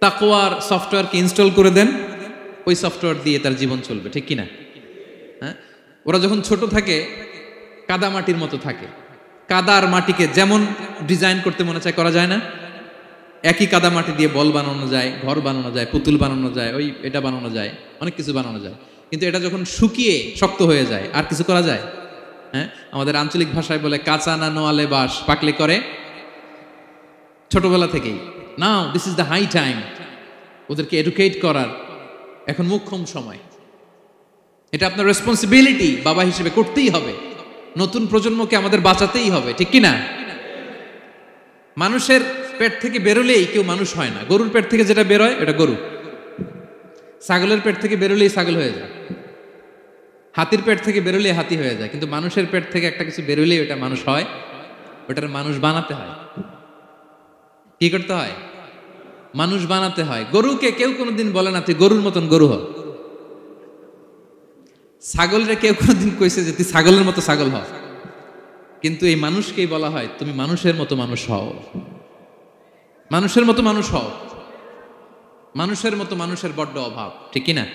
তাকওয়ার সফটওয়্যারকে ইনস্টল করে দেন, ওই সফটওয়্যার দিয়ে তার জীবন চলবে, ঠিক কিনা? হ্যাঁ, ওরা যখন ছোট থাকে কাদা মাটির মতো থাকে, কাদার মাটিকে যেমন ডিজাইন করতে মনে চায় করা যায় না? একই কাদা মাটি দিয়ে বল বানানো যায়, ঘর বানানো যায়, পুতুল বানানো যায়, ওই এটা বানানো যায়, অনেক কিছু বানানো যায়। কিন্তু এটা যখন শুকিয়ে শক্ত হয়ে যায় আর কিছু করা যায়? হ্যাঁ, আমাদের আঞ্চলিক ভাষায় বলে কাঁচা না নোয়ালে বাস, পাকলে করে। ছোটবেলা থেকেই now this is the high time, ওদেরকে এডুকেট করার এখন মোক্ষম সময়। এটা আপনার রেসপন্সিবিলিটি, বাবা হিসেবে করতেই হবে। নতুন প্রজন্মকে আমাদের বাঁচাতেই হবে, ঠিক কিনা? মানুষের পেট থেকে বেরোলেই কেউ মানুষ হয় না। গরুর পেট থেকে যেটা বেরোয় এটা গরু, ছাগলের পেট থেকে বেরোলেই ছাগল হয়ে যায়, হাতির পেট থেকে বেরোলেই হাতি হয়ে যায়। কিন্তু মানুষের পেট থেকে একটা কিছু বেরোলেই ওটা মানুষ হয়, ওটার মানুষ বানাতে হয়। কি করতে হয়? মানুষ বানাতে হয়। গরুকে কেউ কোনোদিন বলে না তুই গরুর মতন গরু হ। ছাগলরে কেউ কোনোদিন কইছে যে তুই ছাগলের মতো ছাগল হ। কিন্তু এই মানুষকেই বলা হয় তুমি মানুষের মতো মানুষ হও, মানুষের মতো মানুষ হও। মানুষের মতো মানুষের বড্ড অভাব, ঠিক কিনা?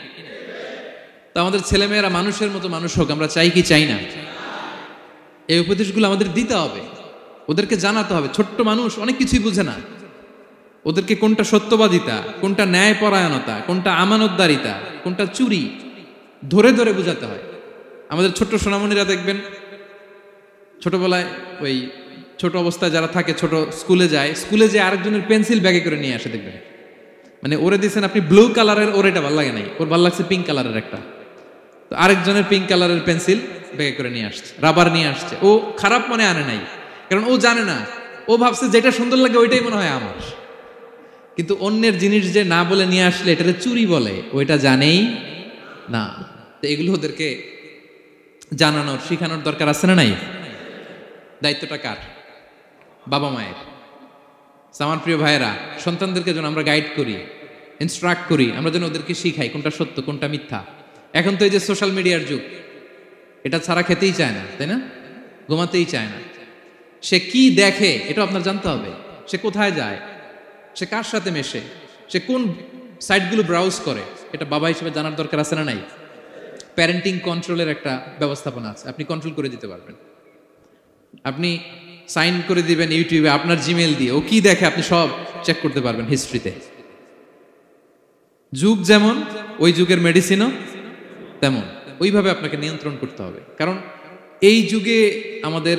তো আমাদের ছেলেমেয়েরা মানুষের মতো মানুষ হোক, আমরা চাই কি চাই না? এই উপদেশগুলো আমাদের দিতে হবে, ওদেরকে জানাতে হবে। ছোট্ট মানুষ অনেক কিছুই বুঝে না, ওদেরকে কোনটা সত্যবাদিতা, কোনটা ন্যায়পরায়ণতা, কোনটা আমানতদারিতা, কোনটা চুরি ধরে ধরে বোঝাতে হয়। আমাদের ছোট্ট সোনামণিরা দেখবেন ছোটবেলায় ওই ছোট অবস্থায় যারা থাকে, ছোট স্কুলে যায়, স্কুলে যে আরেকজনের পেন্সিল ব্যাগে করে নিয়ে আসে দেখবেন। মানে ওরে দিয়েছেন আপনি ব্লু কালারের, ওর এটা ভালো লাগে নাই, ওর ভালো লাগছে পিঙ্ক কালারের একটা, তো আরেকজনের পিঙ্ক কালারের পেন্সিল ব্যাগে করে নিয়ে আসছে, রাবার নিয়ে আসছে। ও খারাপ মনে আনে নাই, কারণ ও জানে না, ও ভাবছে যেটা সুন্দর লাগে ওইটাই মনে হয় আমার। কিন্তু অন্যের জিনিস যে না বলে নিয়ে আসলে এটাকে চুরি বলে, ওইটা জানেই না। তো এগুলো ওদেরকে জানানোর, শিখানোর দরকার আছে না নাই? দায়িত্বটা কার? বাবা মায়ের। আমার প্রিয় ভাইয়েরা, সন্তানদেরকে যেন আমরা গাইড করি, ইনস্ট্রাক্ট করি, আমরা যেন ওদেরকে শিখাই কোনটা সত্য কোনটা মিথ্যা। এখন তো এই যে সোশ্যাল মিডিয়ার যুগ, এটা ছাড়া খেতেই চায় না, তাই না? ঘুমাতেই চায় না। সে কি দেখে এটা আপনার জানতে হবে। সে কোথায় যায়, সে কার সাথে মেশে, সে কোন সাইটগুলো ব্রাউজ করে, এটা বাবা হিসেবে জানার দরকার আছে না নাই? প্যারেন্টিং কন্ট্রোলের একটা ব্যবস্থাপনা আছে, আপনি কন্ট্রোল করে দিতে পারবেন। আপনি সাইন করে দিবেন ইউটিউবে আপনার জিমেল দিয়ে, ও কি দেখে আপনি সব চেক করতে পারবেন হিস্ট্রিতে। যুগ যেমন, ওই যুগের মেডিসিনও তেমন, ওইভাবে আপনাকে নিয়ন্ত্রণ করতে হবে। কারণ এই যুগে আমাদের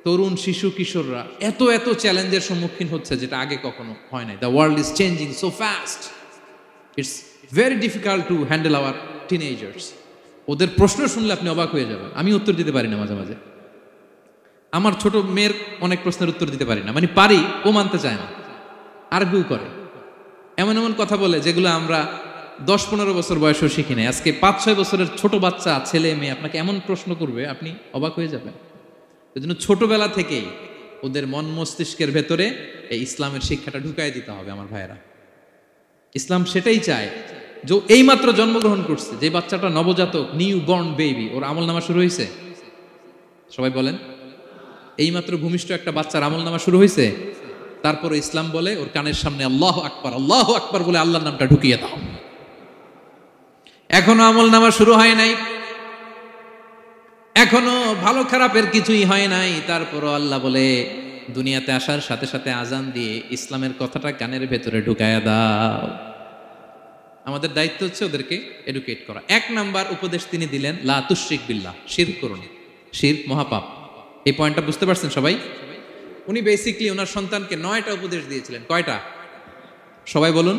তরুণ শিশু কিশোররা এত এত চ্যালেঞ্জের সম্মুখীন হচ্ছে যেটা আগে কখনো হয় নাই। The world is changing so fast, it's very difficult to handle our teenagers. ওদের প্রশ্ন শুনলে আপনি অবাক হয়ে যাবেন। আমি উত্তর দিতে পারি না মাঝে মাঝে, আমার ছোট মেয়ের অনেক প্রশ্নের উত্তর দিতে পারি না, মানে পারি, ও মানতে চায় না, আর্গুও করে, এমন এমন কথা বলে যেগুলো আমরা 10-15 বছর বয়সেও শিখি নাই। আজকে 5-6 বছরের ছোট বাচ্চা, ছেলে মেয়ে আপনাকে এমন প্রশ্ন করবে আপনি অবাক হয়ে যাবেন। এই জন্য ছোটবেলা থেকেই ওদের মন মস্তিষ্কের ভেতরে এই ইসলামের শিক্ষাটা ঢুকাই দিতে হবে। আমার ভাইয়েরা, ইসলাম সেটাই চায়। যে এইমাত্র জন্মগ্রহণ করছে যে বাচ্চাটা, নবজাতক, নিউ বর্ন বেবি, ওর আমল নামা শুরু হয়েছে? সবাই বলেন, এইমাত্র ভূমিষ্ঠ একটা বাচ্চার আমল নামা শুরু হয়েছে? তারপরে ইসলাম বলে ওর কানের সামনে আল্লাহু আকবার, আল্লাহু আকবার বলে আল্লাহর নামটা ঢুকিয়ে দাও। এখনো আমল নামা শুরু হয় নাই, এখনো ভালো খারাপের কিছুই হয় নাই, তারপরও আল্লাহ বলে দুনিয়াতে আসার সাথে সাথে আজান দিয়ে ইসলামের কথাটা কানের ভেতরে ঢুকায়া দাও। আমাদের দায়িত্ব হচ্ছে ওদেরকে এডুকেট করা। 1 নাম্বার উপদেশ তিনি দিলেন, লা তুশরিক বিল্লাহ, শিরক করুন। শিরক মহাপাপ। এই পয়েন্টটা বুঝতে পারছেন সবাই? উনি বেসিক্যালি ওনার সন্তানকে 9টা উপদেশ দিয়েছিলেন। কয়টা? সবাই বলুন।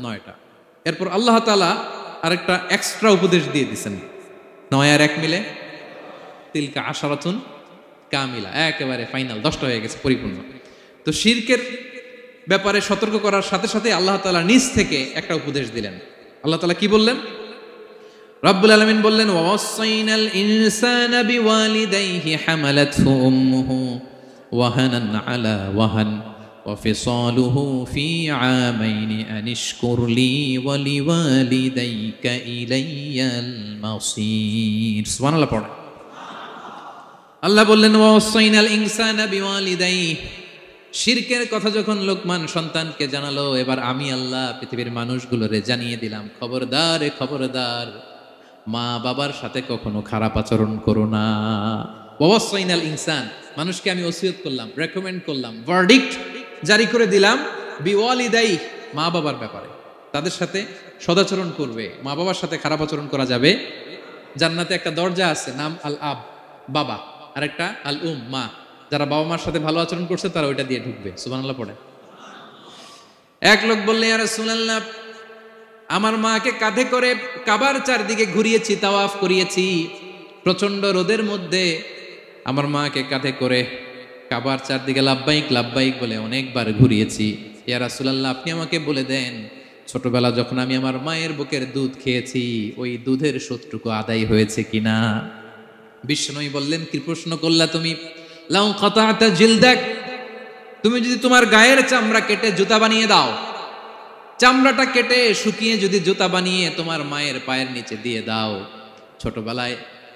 9টা। এরপর আল্লাহ তাআলা আরেকটা এক্সট্রা উপদেশ দিয়ে দিয়েছেন, 9 আর 1 মিলে তিলকা আশারাতুন কামিলা, একেবারে ফাইনাল, 10টা হয়ে গেছে, পরিপূর্ণ। তো শিরকের ব্যাপারে সতর্ক করার সাথে সাথে আল্লাহ তাআলা নিজ থেকে একটা উপদেশ দিলেন। আল্লাহ তাআলা কি বললেন? রব্বুল আলামিন বললেন, ওয়াসাইনাল ইনসানা বিওয়ালিদাইহি হামালাতহু উম্মুহু ওয়াহানান আলা ওয়াহান ওয়া ফিসালুহু ফি আমাইনি আনিশকুর লি ওয়া লিওয়ালিদাইকা ইলাইয়াল মাসির। সুবহানাল্লাহ পড়ে। আল্লাহ বললেন, ওয়াসাইনাল ইনসানা বিওয়ালিদাইহি। শিরকের কথা যখন লোকমান সন্তানকে জানালো, এবার আমি আল্লাহ পৃথিবীর মানুষগুলোরে জানিয়ে দিলাম, খবরদার খবরদার, মা বাবার সাথে কখনো খারাপ আচরণ করো না। ওয়াসাইনাল ইনসান, মানুষকে আমি ওসিয়ত করলাম, রেকমেন্ড করলাম, ভার্ডিক্ট জারি করে দিলাম, বিওয়ালিদাই, মা বাবার ব্যাপারে তাদের সাথে সদাচরণ করবে। মা বাবার সাথে খারাপ আচরণ করা যাবে। জান্নাতে একটা দরজা আছে, নাম আল আব, বাবা, আর একটা আল উম, মা। যারা বাবা মার সাথে ভালো আচরণ করছে তারা ওইটা দিয়ে ঢুকবে। সুবহানাল্লাহ পড়ে। এক লোক বললেন, ইয়া রাসূলুল্লাহ, আমার মাকে কাঁধে করে কাবার চারদিকে ঘুরিয়েছি, তাওয়াফ করিয়েছি, প্রচন্ড রোদের মধ্যে আমার মাকে কাঁধে করে কাবার চারদিকে লাব্বাইক লাব্বাইক বলে অনেকবার ঘুরিয়েছি। ইয়া রাসূলুল্লাহ, আপনি আমাকে বলে দেন, ছোটবেলা যখন আমি আমার মায়ের বুকের দুধ খেয়েছি, ওই দুধের শোধটুকু আদায় হয়েছে কিনা? বিষ্ণুই বললেন, কি প্রশ্ন করলা তুমি? লাউ কাতাতা জিলদাক, তুমি যদি তোমার গায়ের চামড়া কেটে জুতা বানিয়ে দাও, চামড়াটা কেটে শুকিয়ে যদি জুতা বানিয়ে তোমার মায়ের পায়ের নিচে দিয়ে দাও, ছোটবেলায়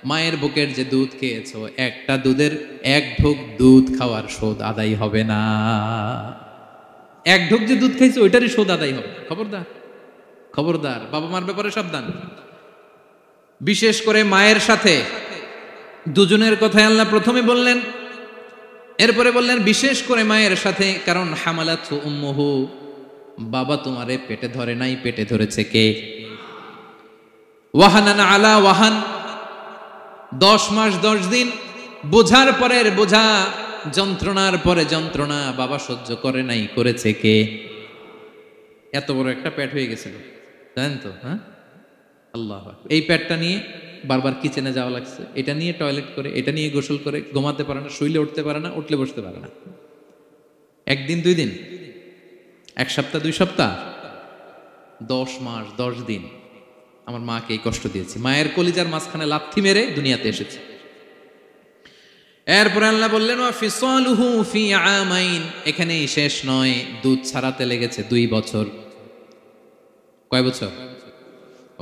মায়ের বুকের যে দুধ খেয়েছো, একটা দুধের 1 ঢোক দুধ খাওয়ার শোধ আদায় হবে না। 1 ঢোক যে দুধ খাইছো ওইটারই শোধ আদায় হবে। খবরদার খবরদার, বাবা মার ব্যাপারে সাবধান। বিশেষ করে মায়ের সাথে দুজনের কথাই আল্লাহ প্রথমে বললেন, এরপরে বললেন বিশেষ করে মায়ের সাথে, কারণ হামালাতহু উম্মুহু, বাবা তোমারে পেটে ধরে নাই, পেটে ধরেছে কে? ওয়াহানান আলা ওয়াহান, 10 মাস 10 দিন বোঝার পরের বোঝা, যন্ত্রণার পরে যন্ত্রণা বাবা সহ্য করে নাই, করেছে কে? এত বড় একটা পেট হয়ে গেছিল, জানেন তো? হ্যাঁ, আল্লাহ। এই পেটটা নিয়ে বারবার কিচেনে যাওয়া লাগছে, এটা নিয়ে টয়লেট করে, এটা নিয়ে গোসল করে, ঘুমাতে পারে না, শুইলে উঠতে পারে না, উঠলে বসতে পারে না। 1 দিন 2 দিন, 1 সপ্তাহ 2 সপ্তাহ, 10 মাস 10 দিন আমার মাকে এই কষ্ট দিয়েছি। মায়ের কলিজার মাঝখানে লাথি মেরে দুনিয়াতে এসেছে। এরপরে আল্লাহ বললেন, ওয়া ফিসালুহু ফি আমাইন, এখানেই শেষ নয়, দুধ ছাড়াতে লেগেছে 2 বছর। কয় বছর?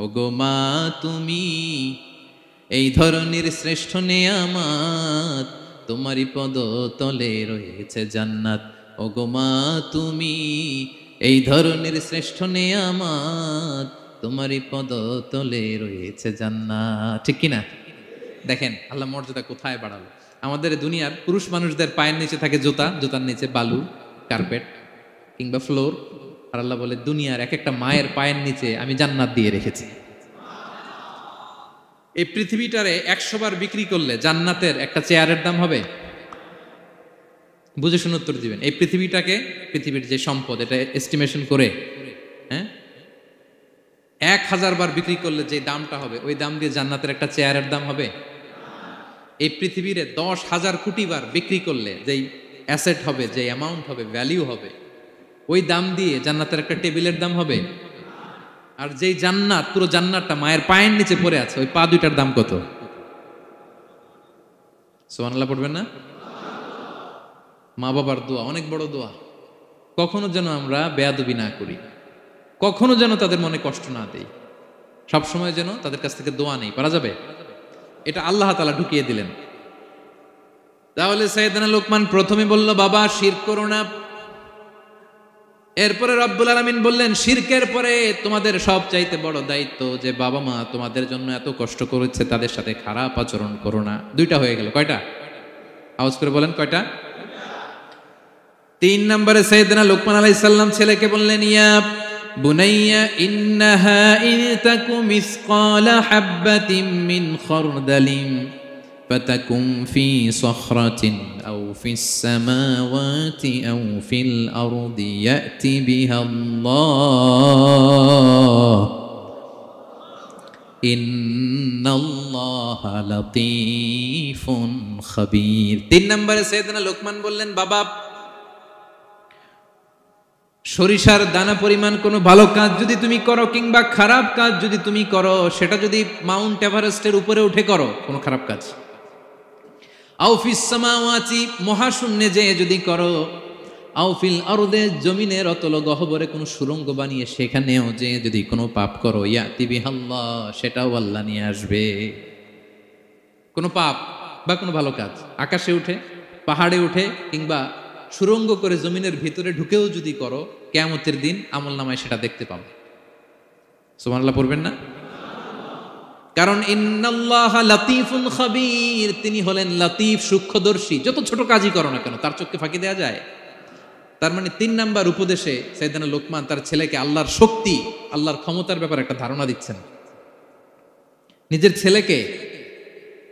ওগো মা, তুমি এই ধরনের শ্রেষ্ঠ নেয়ামত, তোমারই পদ তলে রয়েছে জান্নাত। ওগো মা, তুমি এই ধরনের শ্রেষ্ঠ নেয়ামত, তোমারই পদ তলে রয়েছে জান্নাত। ঠিক কিনা? দেখেন আল্লাহ মর্যাদা কোথায় বাড়ালো। আমাদের দুনিয়ার পুরুষ মানুষদের পায়ের নিচে থাকে জুতা, জুতার নিচে বালু, কার্পেট কিংবা ফ্লোর। আর আল্লাহ বলে, দুনিয়ার এক একটা মায়ের পায়ের নিচে আমি জান্নাত দিয়ে রেখেছি। এই পৃথিবীটারে 100 বার বিক্রি করলে জান্নাতের একটা চেয়ারের দাম হবে? বুঝে শুনে উত্তর দিবেন। এই পৃথিবীটাকে, পৃথিবীর যে সম্পদ, এটা এস্টিমেশন করে, হ্যাঁ, 1000 বার বিক্রি করলে যে দামটা হবে, ওই দাম দিয়ে জান্নাতের একটা চেয়ারের দাম হবে? এই পৃথিবীরে 10,000 কোটি বার বিক্রি করলে যেই অ্যাসেট হবে, যে অ্যামাউন্ট হবে, ভ্যালিউ হবে, ওই দাম দিয়ে জান্নাতের একটা টেবিলের দাম হবে? আর যেই জান্নাত, পুরো জান্নাতটা মায়ের পায়ের নিচে পড়ে আছে, ওই পা দুইটার দাম কত? সুবহানাল্লাহ পড়বেন না? মা বাবার দোয়া অনেক বড় দোয়া। কখনো যেন আমরা বেয়াদবি না করি, কখনো যেন তাদের মনে কষ্ট না দেই, সবসময় যেন তাদের কাছ থেকে দোয়া নেই। পারা যাবে? এটা আল্লাহ তাআলা ঢুকিয়ে দিলেন। তাহলে সাইয়েদনা লোকমান প্রথমে বলল, বাবা শিরক করো না। এরপরে রব্বুল আলামিন বললেন, শিরকের পরে তোমাদের সবচাইতে বড় দায়িত্ব, যে বাবা মা তোমাদের জন্য এত কষ্ট করেছে, তাদের সাথে খারাপ আচরণ করো না। 2টা হয়ে গেল। কয়টা? আওয়াজ করে বলেন, কয়টা? 3 নম্বরে সাইয়েদনা লোকমান আলাইহিস সালাম ছেলেকে বললেন, ইয়া বুনাইয়া ইন্নাহা ইন তাকু মিসকাল হাববাতিন মিন খারদালিন ফাতাকুম ফি সখরাতিন আও ফিস সামাওয়াতি আও ফিল আরদি ইয়াতি বিহাল্লাহ ইন্নাল্লাহা লাতীফুন খাবীর। 3 নম্বরে সাইয়েদনা লোকমান বললেন, বাবা, সরিষার দানা পরিমাণ কোনো ভালো কাজ যদি তুমি করো কিংবা খারাপ কাজ যদি তুমি করো, সেটা যদি মাউন্ট এভারেস্টের উপরে উঠে করো কোনো খারাপ কাজ, আও ফিস সামাওয়াতি মহাশূন্যে যেয়ে যদি করো, আও ফিল আরদে জমিনের অতল গহ্বরে কোনো সুড়ঙ্গ বানিয়ে সেখানেও যে যদি কোনো পাপ করো, ইয়াতি বিহাল্লাহ, সেটাও আল্লাহ নিয়ে আসবে। কোনো পাপ বা কোনো ভালো কাজ আকাশে উঠে, পাহাড়ে উঠে কিংবা সুড়ঙ্গ করে জমিনের ভিতরে ঢুকেও যদি করো, কিয়ামতের দিন আমলনামায় সেটা দেখতে পাবে। সুবহানাল্লাহ পড়বেন না? কারণ ইন্নাল্লাহা লাতীফুন খাবীর, তিনি হলেন লাতীফ, সূক্ষ্মদর্শী। যত ছোট কাজই করো না কেন তার চোখে ফাঁকি দেওয়া যায়। তার মানে 3 নাম্বার উপদেশে সাইয়েদনা লোকমান তার ছেলেকে আল্লাহর শক্তি, আল্লাহর ক্ষমতার ব্যাপারে একটা ধারণা দিচ্ছেন। নিজের ছেলেকে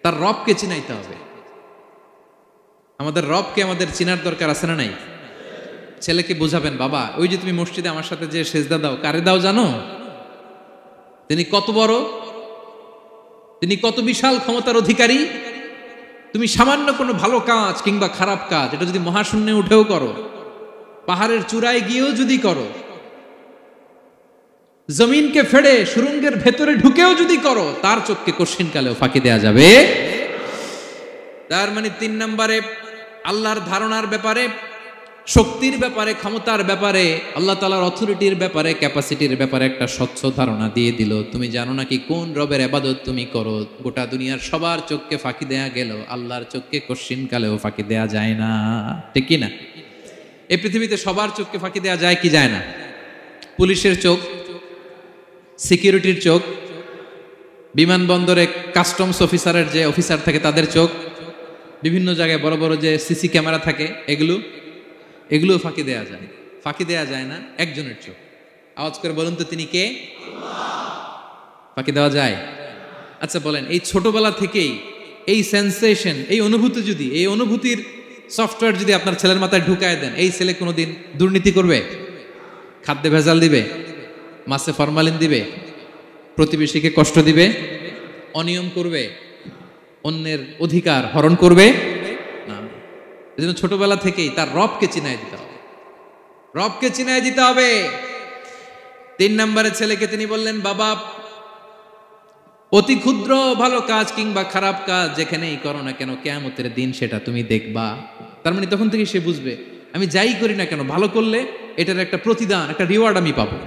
তার রবকে চিনাইতে হবে। আমাদের রবকে আমাদের চিনার দরকার আছে না নাই? ছেলেকে বোঝাবেন, বাবা, ওই যে তুমি মসজিদে আমার সাথে যে সেজদা দাও, কারে দাও জানো? তিনি কত বড়, তিনি কত বিশাল ক্ষমতার অধিকারী। তুমি সামান্য কোনো ভালো কাজ কিংবা খারাপ কাজ এটা যদি মহাশূন্যে উঠেও করো, পাহাড়ের চূড়ায় গিয়েও যদি করো, জমিনকে ফেড়ে সুড়ঙ্গের ভেতরে ঢুকেও যদি করো, তার চোখকে কশিনকালেও ফাঁকি দেয়া যাবে। তার মানে 3 নম্বরে আল্লাহর ধারণার ব্যাপারে, শক্তির ব্যাপারে, ক্ষমতার ব্যাপারে, আল্লাহ তাআলার অথরিটির ব্যাপারে, ক্যাপাসিটির ব্যাপারে একটা স্বচ্ছ ধারণা দিয়ে দিল। তুমি জানো নাকি কোন রবের ইবাদত তুমি করো? গোটা দুনিয়ার সবার চোখকে ফাঁকি দেয়া গেল, আল্লাহর চোখকে কশিনকালেও ফাঁকি দেয়া যায় না। ঠিক কি না? এই পৃথিবীতে সবার চোখকে ফাঁকি দেয়া যায় কি যায় না? পুলিশের চোখ, সিকিউরিটির চোখ, বিমানবন্দরে কাস্টমস অফিসারের যে অফিসার থাকে তাদের চোখ, বিভিন্ন জায়গায় বড় বড় যে সিসি ক্যামেরা থাকে, এগুলো ফাঁকি দেয়া যায়। ফাঁকি দেয়া যায় না একজনের চোখ। আওয়াজ করে বলুন তো, তিনি কে? ফাঁকি দেওয়া যায়? আচ্ছা বলেন, এই ছোটবেলা থেকেই এই সেন্সেশন, এই অনুভূতি যদি, এই অনুভূতির সফটওয়্যার যদি আপনার ছেলের মাথায় ঢুকায় দেন, এই ছেলে কোনোদিন দুর্নীতি করবে? খাদ্যে ভেজাল দিবে? মাছে ফরমালিন দিবে? প্রতিবেশীকে কষ্ট দিবে? অনিয়ম করবে? অন্যের অধিকার হরণ করবে না। এজন্য ছোটবেলা থেকেই তার রবকে চিনায় দিতে হবে, রবকে চিনায় দিতে হবে। 3 নম্বরে ছেলেকে তিনি বললেন, বাবা, অতি ক্ষুদ্র ভালো কাজ কিংবা খারাপ কাজ যেখানেই করো না কেন, কিয়ামতের দিন সেটা তুমি দেখবা। তার মানে তখন থেকে সে বুঝবে, আমি যাই করি না কেন, ভালো করলে এটার একটা প্রতিদান, একটা রিওয়ার্ড আমি পাবো,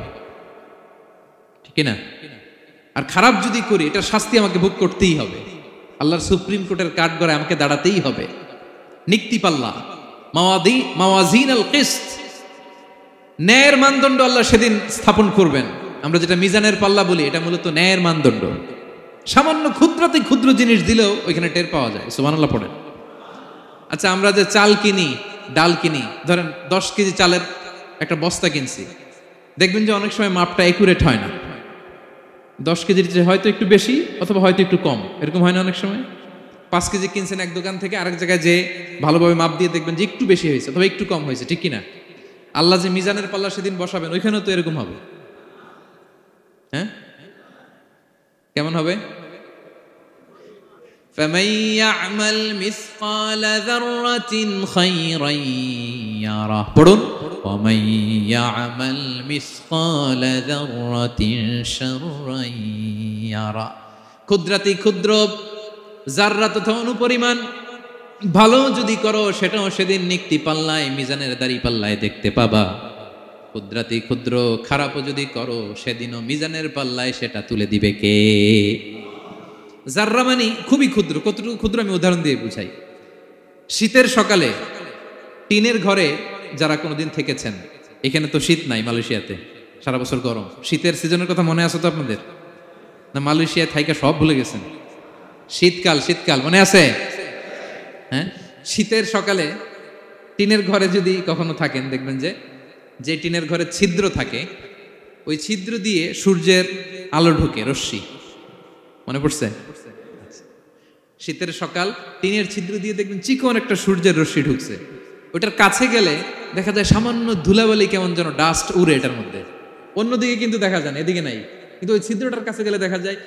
ঠিক না? আর খারাপ যদি করি, এটার শাস্তি আমাকে ভোগ করতেই হবে। আল্লাহর সুপ্রিম কোর্টের কাঠগড়ায় আমাকে দাঁড়াতেই হবে। নিক্তি পাল্লা, মাওয়াজিন আল কিসত, ন্যায়ের মানদণ্ড আল্লাহ সেদিন স্থাপন করবেন। আমরা যেটা মিজানের পাল্লা বলি, এটা মূলত ন্যায়ের মানদণ্ড। সামান্য ক্ষুদ্রাতি ক্ষুদ্র জিনিস দিলেও ওইখানে টের পাওয়া যায়। সুবহানাল্লাহ পড়েন। আচ্ছা, আমরা যে চাল কিনি, ডাল কিনি, ধরেন 10 কেজি চালের একটা বস্তা কিনছি, দেখবেন যে অনেক সময় মাপটা একুরেট হয় না। 10 কেজির চেয়ে হয়তো একটু বেশি অথবা হয়তো একটু কম, এরকম হয় না অনেক সময়? 5 কেজি কিনছেন এক দোকান থেকে, আরেক জায়গায় যে ভালোভাবে মাপ দিয়ে দেখবেন যে একটু বেশি হয়েছে অথবা একটু কম হয়েছে, ঠিক কিনা? আল্লাহ যে মিজানের পাল্লা সেদিন বসাবেন, ওইখানেও তো এরকম হবে। হ্যাঁ, কেমন হবে? فَمَن يَعْمَلْ مِثْقَالَ ذَرَّةٍ خَيْرًا يَرَهُ পড়ুন, وَمَن يَعْمَلْ مِثْقَالَ ذَرَّةٍ شَرًّا يَرَهُ। ক্ষুদ্রাতি ক্ষুদ্র জাররা তথা অনুপরিমাণ ভালো যদি করো, সেটাও সেদিন নিক্তি পাল্লায়, মিজানের দাড়ি পাল্লায় দেখতে পাবা। ক্ষুদ্রাতি ক্ষুদ্র খারাপও যদি করো, সেদিনও মিজানের পাল্লায় সেটা তুলে দিবে কে? জাররা মানে খুবই ক্ষুদ্র। কতটুকু ক্ষুদ্র আমি উদাহরণ দিয়ে বুঝাই। শীতের সকালে টিনের ঘরে যারা কোনোদিন থেকেছেন, এখানে তো শীত নাই, মালয়েশিয়াতে সারা বছর গরম। শীতের সিজনের কথা মনে আছে তো আপনাদের? না মালয়েশিয়ায় থাইকা সব ভুলে গেছেন? শীতকাল শীতকাল মনে আছে? হ্যাঁ, শীতের সকালে টিনের ঘরে যদি কখনো থাকেন, দেখবেন যে টিনের ঘরে ছিদ্র থাকে, ওই ছিদ্র দিয়ে সূর্যের আলো ঢুকে, রশ্মি। মনে পড়ছে? শীতের সকাল, টিনের ছিদ্র দিয়ে দেখবেন চিকন একটা সূর্যের রশ্মি ঢুকছে। ওটার কাছে গেলে দেখা যায় সামান্য ধুলাবালি, কেমন যেন ডাস্ট উড়ে এটার মধ্যে। অন্যদিকে কিন্তু দেখা যায় না, এদিকে নাই, কিন্তু ওই ছিদ্রটার কাছে গেলে দেখা যায়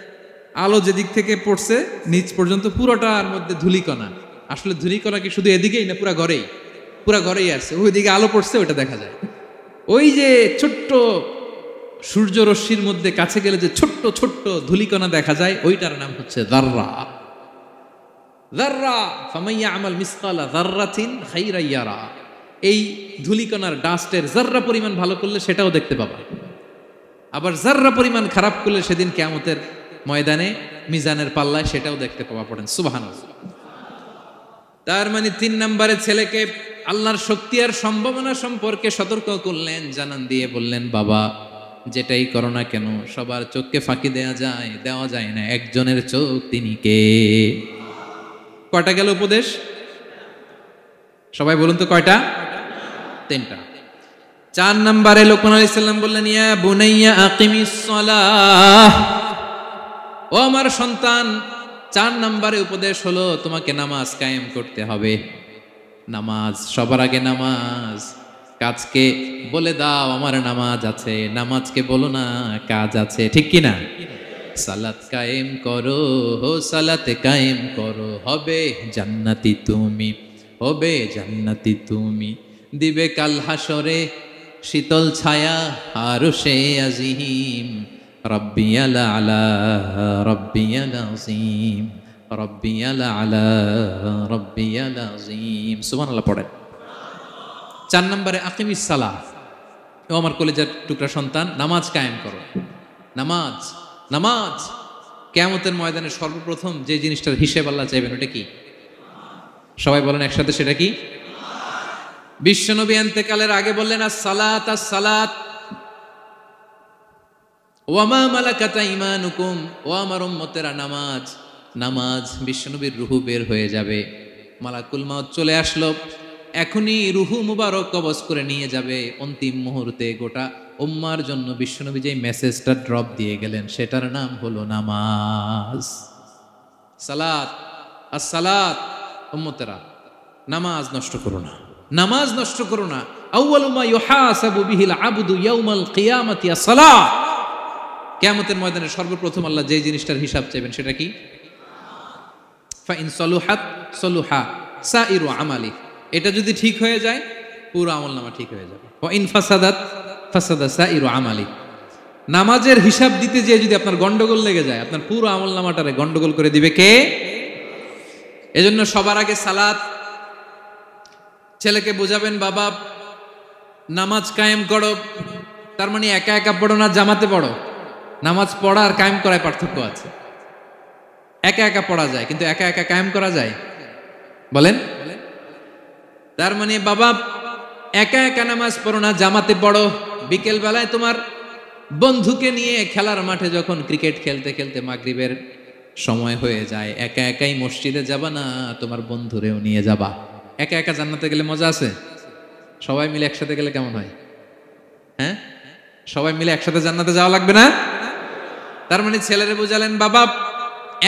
আলো যেদিক থেকে পড়ছে নিচ পর্যন্ত পুরোটার মধ্যে ধূলিকণা। আসলে ধূলিকণা কি শুধু এদিকেই না, পুরা ঘরেই আছে, ওইদিকে আলো পড়ছে, ওইটা দেখা যায়। ওই যে ছোট্ট সূর্য রশ্মির মধ্যে কাছে গেলে যে ছোট্ট ছোট্ট ধূলিকণা দেখা যায়, ওইটার নাম হচ্ছে যাররা। যাররা ফামাইয়া আমাল মিসকালা যাররাতিন খাইরা ইয়ারা। এই ধূলিকণার ডাস্টের যাররা পরিমাণ ভালো করলে সেটাও দেখতে পাবা, আবার যাররা পরিমাণ খারাপ করলে সেদিন কিয়ামতের ময়দানে মিজানের পাল্লায় সেটাও দেখতে পাওয়া। পড়েন সুবহানাল্লাহ। তার মানে 3 নম্বরে ছেলেকে আল্লাহর শক্তি আর সম্ভাবনা সম্পর্কে সতর্ক করলেন, জানান দিয়ে বললেন, বাবা যেটাই করো না কেন সবার চোখকে ফাঁকি দেওয়া যায় না, একজনের চোখ, তিনি কে? কয়টা গেল উপদেশ? সবাই বলুন তো কয়টা? 3টা। 4 নম্বরে লোকমান আলাইহিস সালাম বললেন, ইয়া বুনাইয়া আকিমিস সালাহ, ও আমার সন্তান, 4 নম্বরে উপদেশ হলো তোমাকে নামাজ কায়েম করতে হবে। নামাজ, সবার আগে নামাজ। কাজকে বলে দাও আমার নামাজ আছে, নামাজকে বলো না কাজ আছে, ঠিক কি না? সালাত কায়েম করো, সালাতে কায়েম করো, হবে জান্নাতি তুমি, হবে জান্নাতি তুমি, দিবে কাল হাসরে শীতল ছায়া আরশে আজিম, রব্বিয়াল আলা রব্বিয়াল আযীম, রব্বিয়াল আলা রব্বিয়াল আযীম। সুবহানাল্লাহ পড়েন। 4 নম্বরে আকিমিস সালাহ, ও আমার কলিজার টুকরা সন্তান, নামাজ কায়েম করো। নামাজ, নামাজ কিয়ামতের ময়দানে সর্বপ্রথম যে জিনিসটার হিসেব আল্লাহ চাইবেন, ওটা কি? সবাই বলেন একসাথে, সেটা কি? বিশ্বনবী ইন্তেকালের আগে বললেন, আস-সালাত আস-সালাত ওয়া মা মালাকাত আইমানুকুম, ও আমার উম্মতেরা নামাজ, নামাজ। বিশ্বনবীর রূহ বের হয়ে যাবে, মালাকুল মাউত চলে আসলো, এখনই রূহ মুবারক কবজ করে নিয়ে যাবে। অন্তিম মুহূর্তে গোটা উম্মার জন্য বিশ্বনবী যে মেসেজটা ড্রপ দিয়ে গেলেন, সেটার নাম হলো নামাজ। সালাত আস-সালাত, উম্মতেরা নামাজ নষ্ট করো না, নামাজ নষ্ট করো না। আউয়ালু মা ইউহাসাবু বিহিল আবদু ইয়াউমাল কিয়ামাতি আস-সালাত। কিয়ামতের ময়দানে সর্বপ্রথম আল্লাহ যে জিনিসটার হিসাব চাইবেন, সেটা কি? ফা ইন সলুহাত সলুহা সাইরু আমালি, এটা যদি ঠিক হয়ে যায় পুরো আমলনামা ঠিক হয়ে যাবে। ওয়া ইন ফাসাদাত ফাসাদা সাইরু আমালি, নামাজের হিসাব দিতে যেয়ে যদি আপনার গন্ডগোল লেগে যায়, আপনার পুরো আমলনামাটারে গন্ডগোল করে দিবে কে? এজন্য সবার আগে সালাত। ছেলেকে বোঝাবেন, বাবা নামাজ কায়েম করো, তার মানে একা একা পড়ো না, জামাতে পড়ো। নামাজ পড়া আর কায়েম করায় পার্থক্য আছে। একা একা পড়া যায়, কিন্তু একা একা কায়েম করা যায়? বলেন। তার মানে বাবা একা একা নামাজ পড়ো না, জামাতে পড়ো। বিকেল বেলায় তোমার বন্ধুকে নিয়ে খেলার মাঠে যখন ক্রিকেট খেলতে খেলতে মাগরিবের সময় হয়ে যায়, একা একাই মসজিদে যাবা না, তোমার বন্ধুরেও নিয়ে যাবা। একা একা জান্নাতে গেলে মজা আছে, সবাই মিলে একসাথে গেলে কেমন হয়? হ্যাঁ, সবাই মিলে একসাথে জান্নাতে যাওয়া লাগবে না? তার মানে ছেলেরে বোঝালেন, বাবা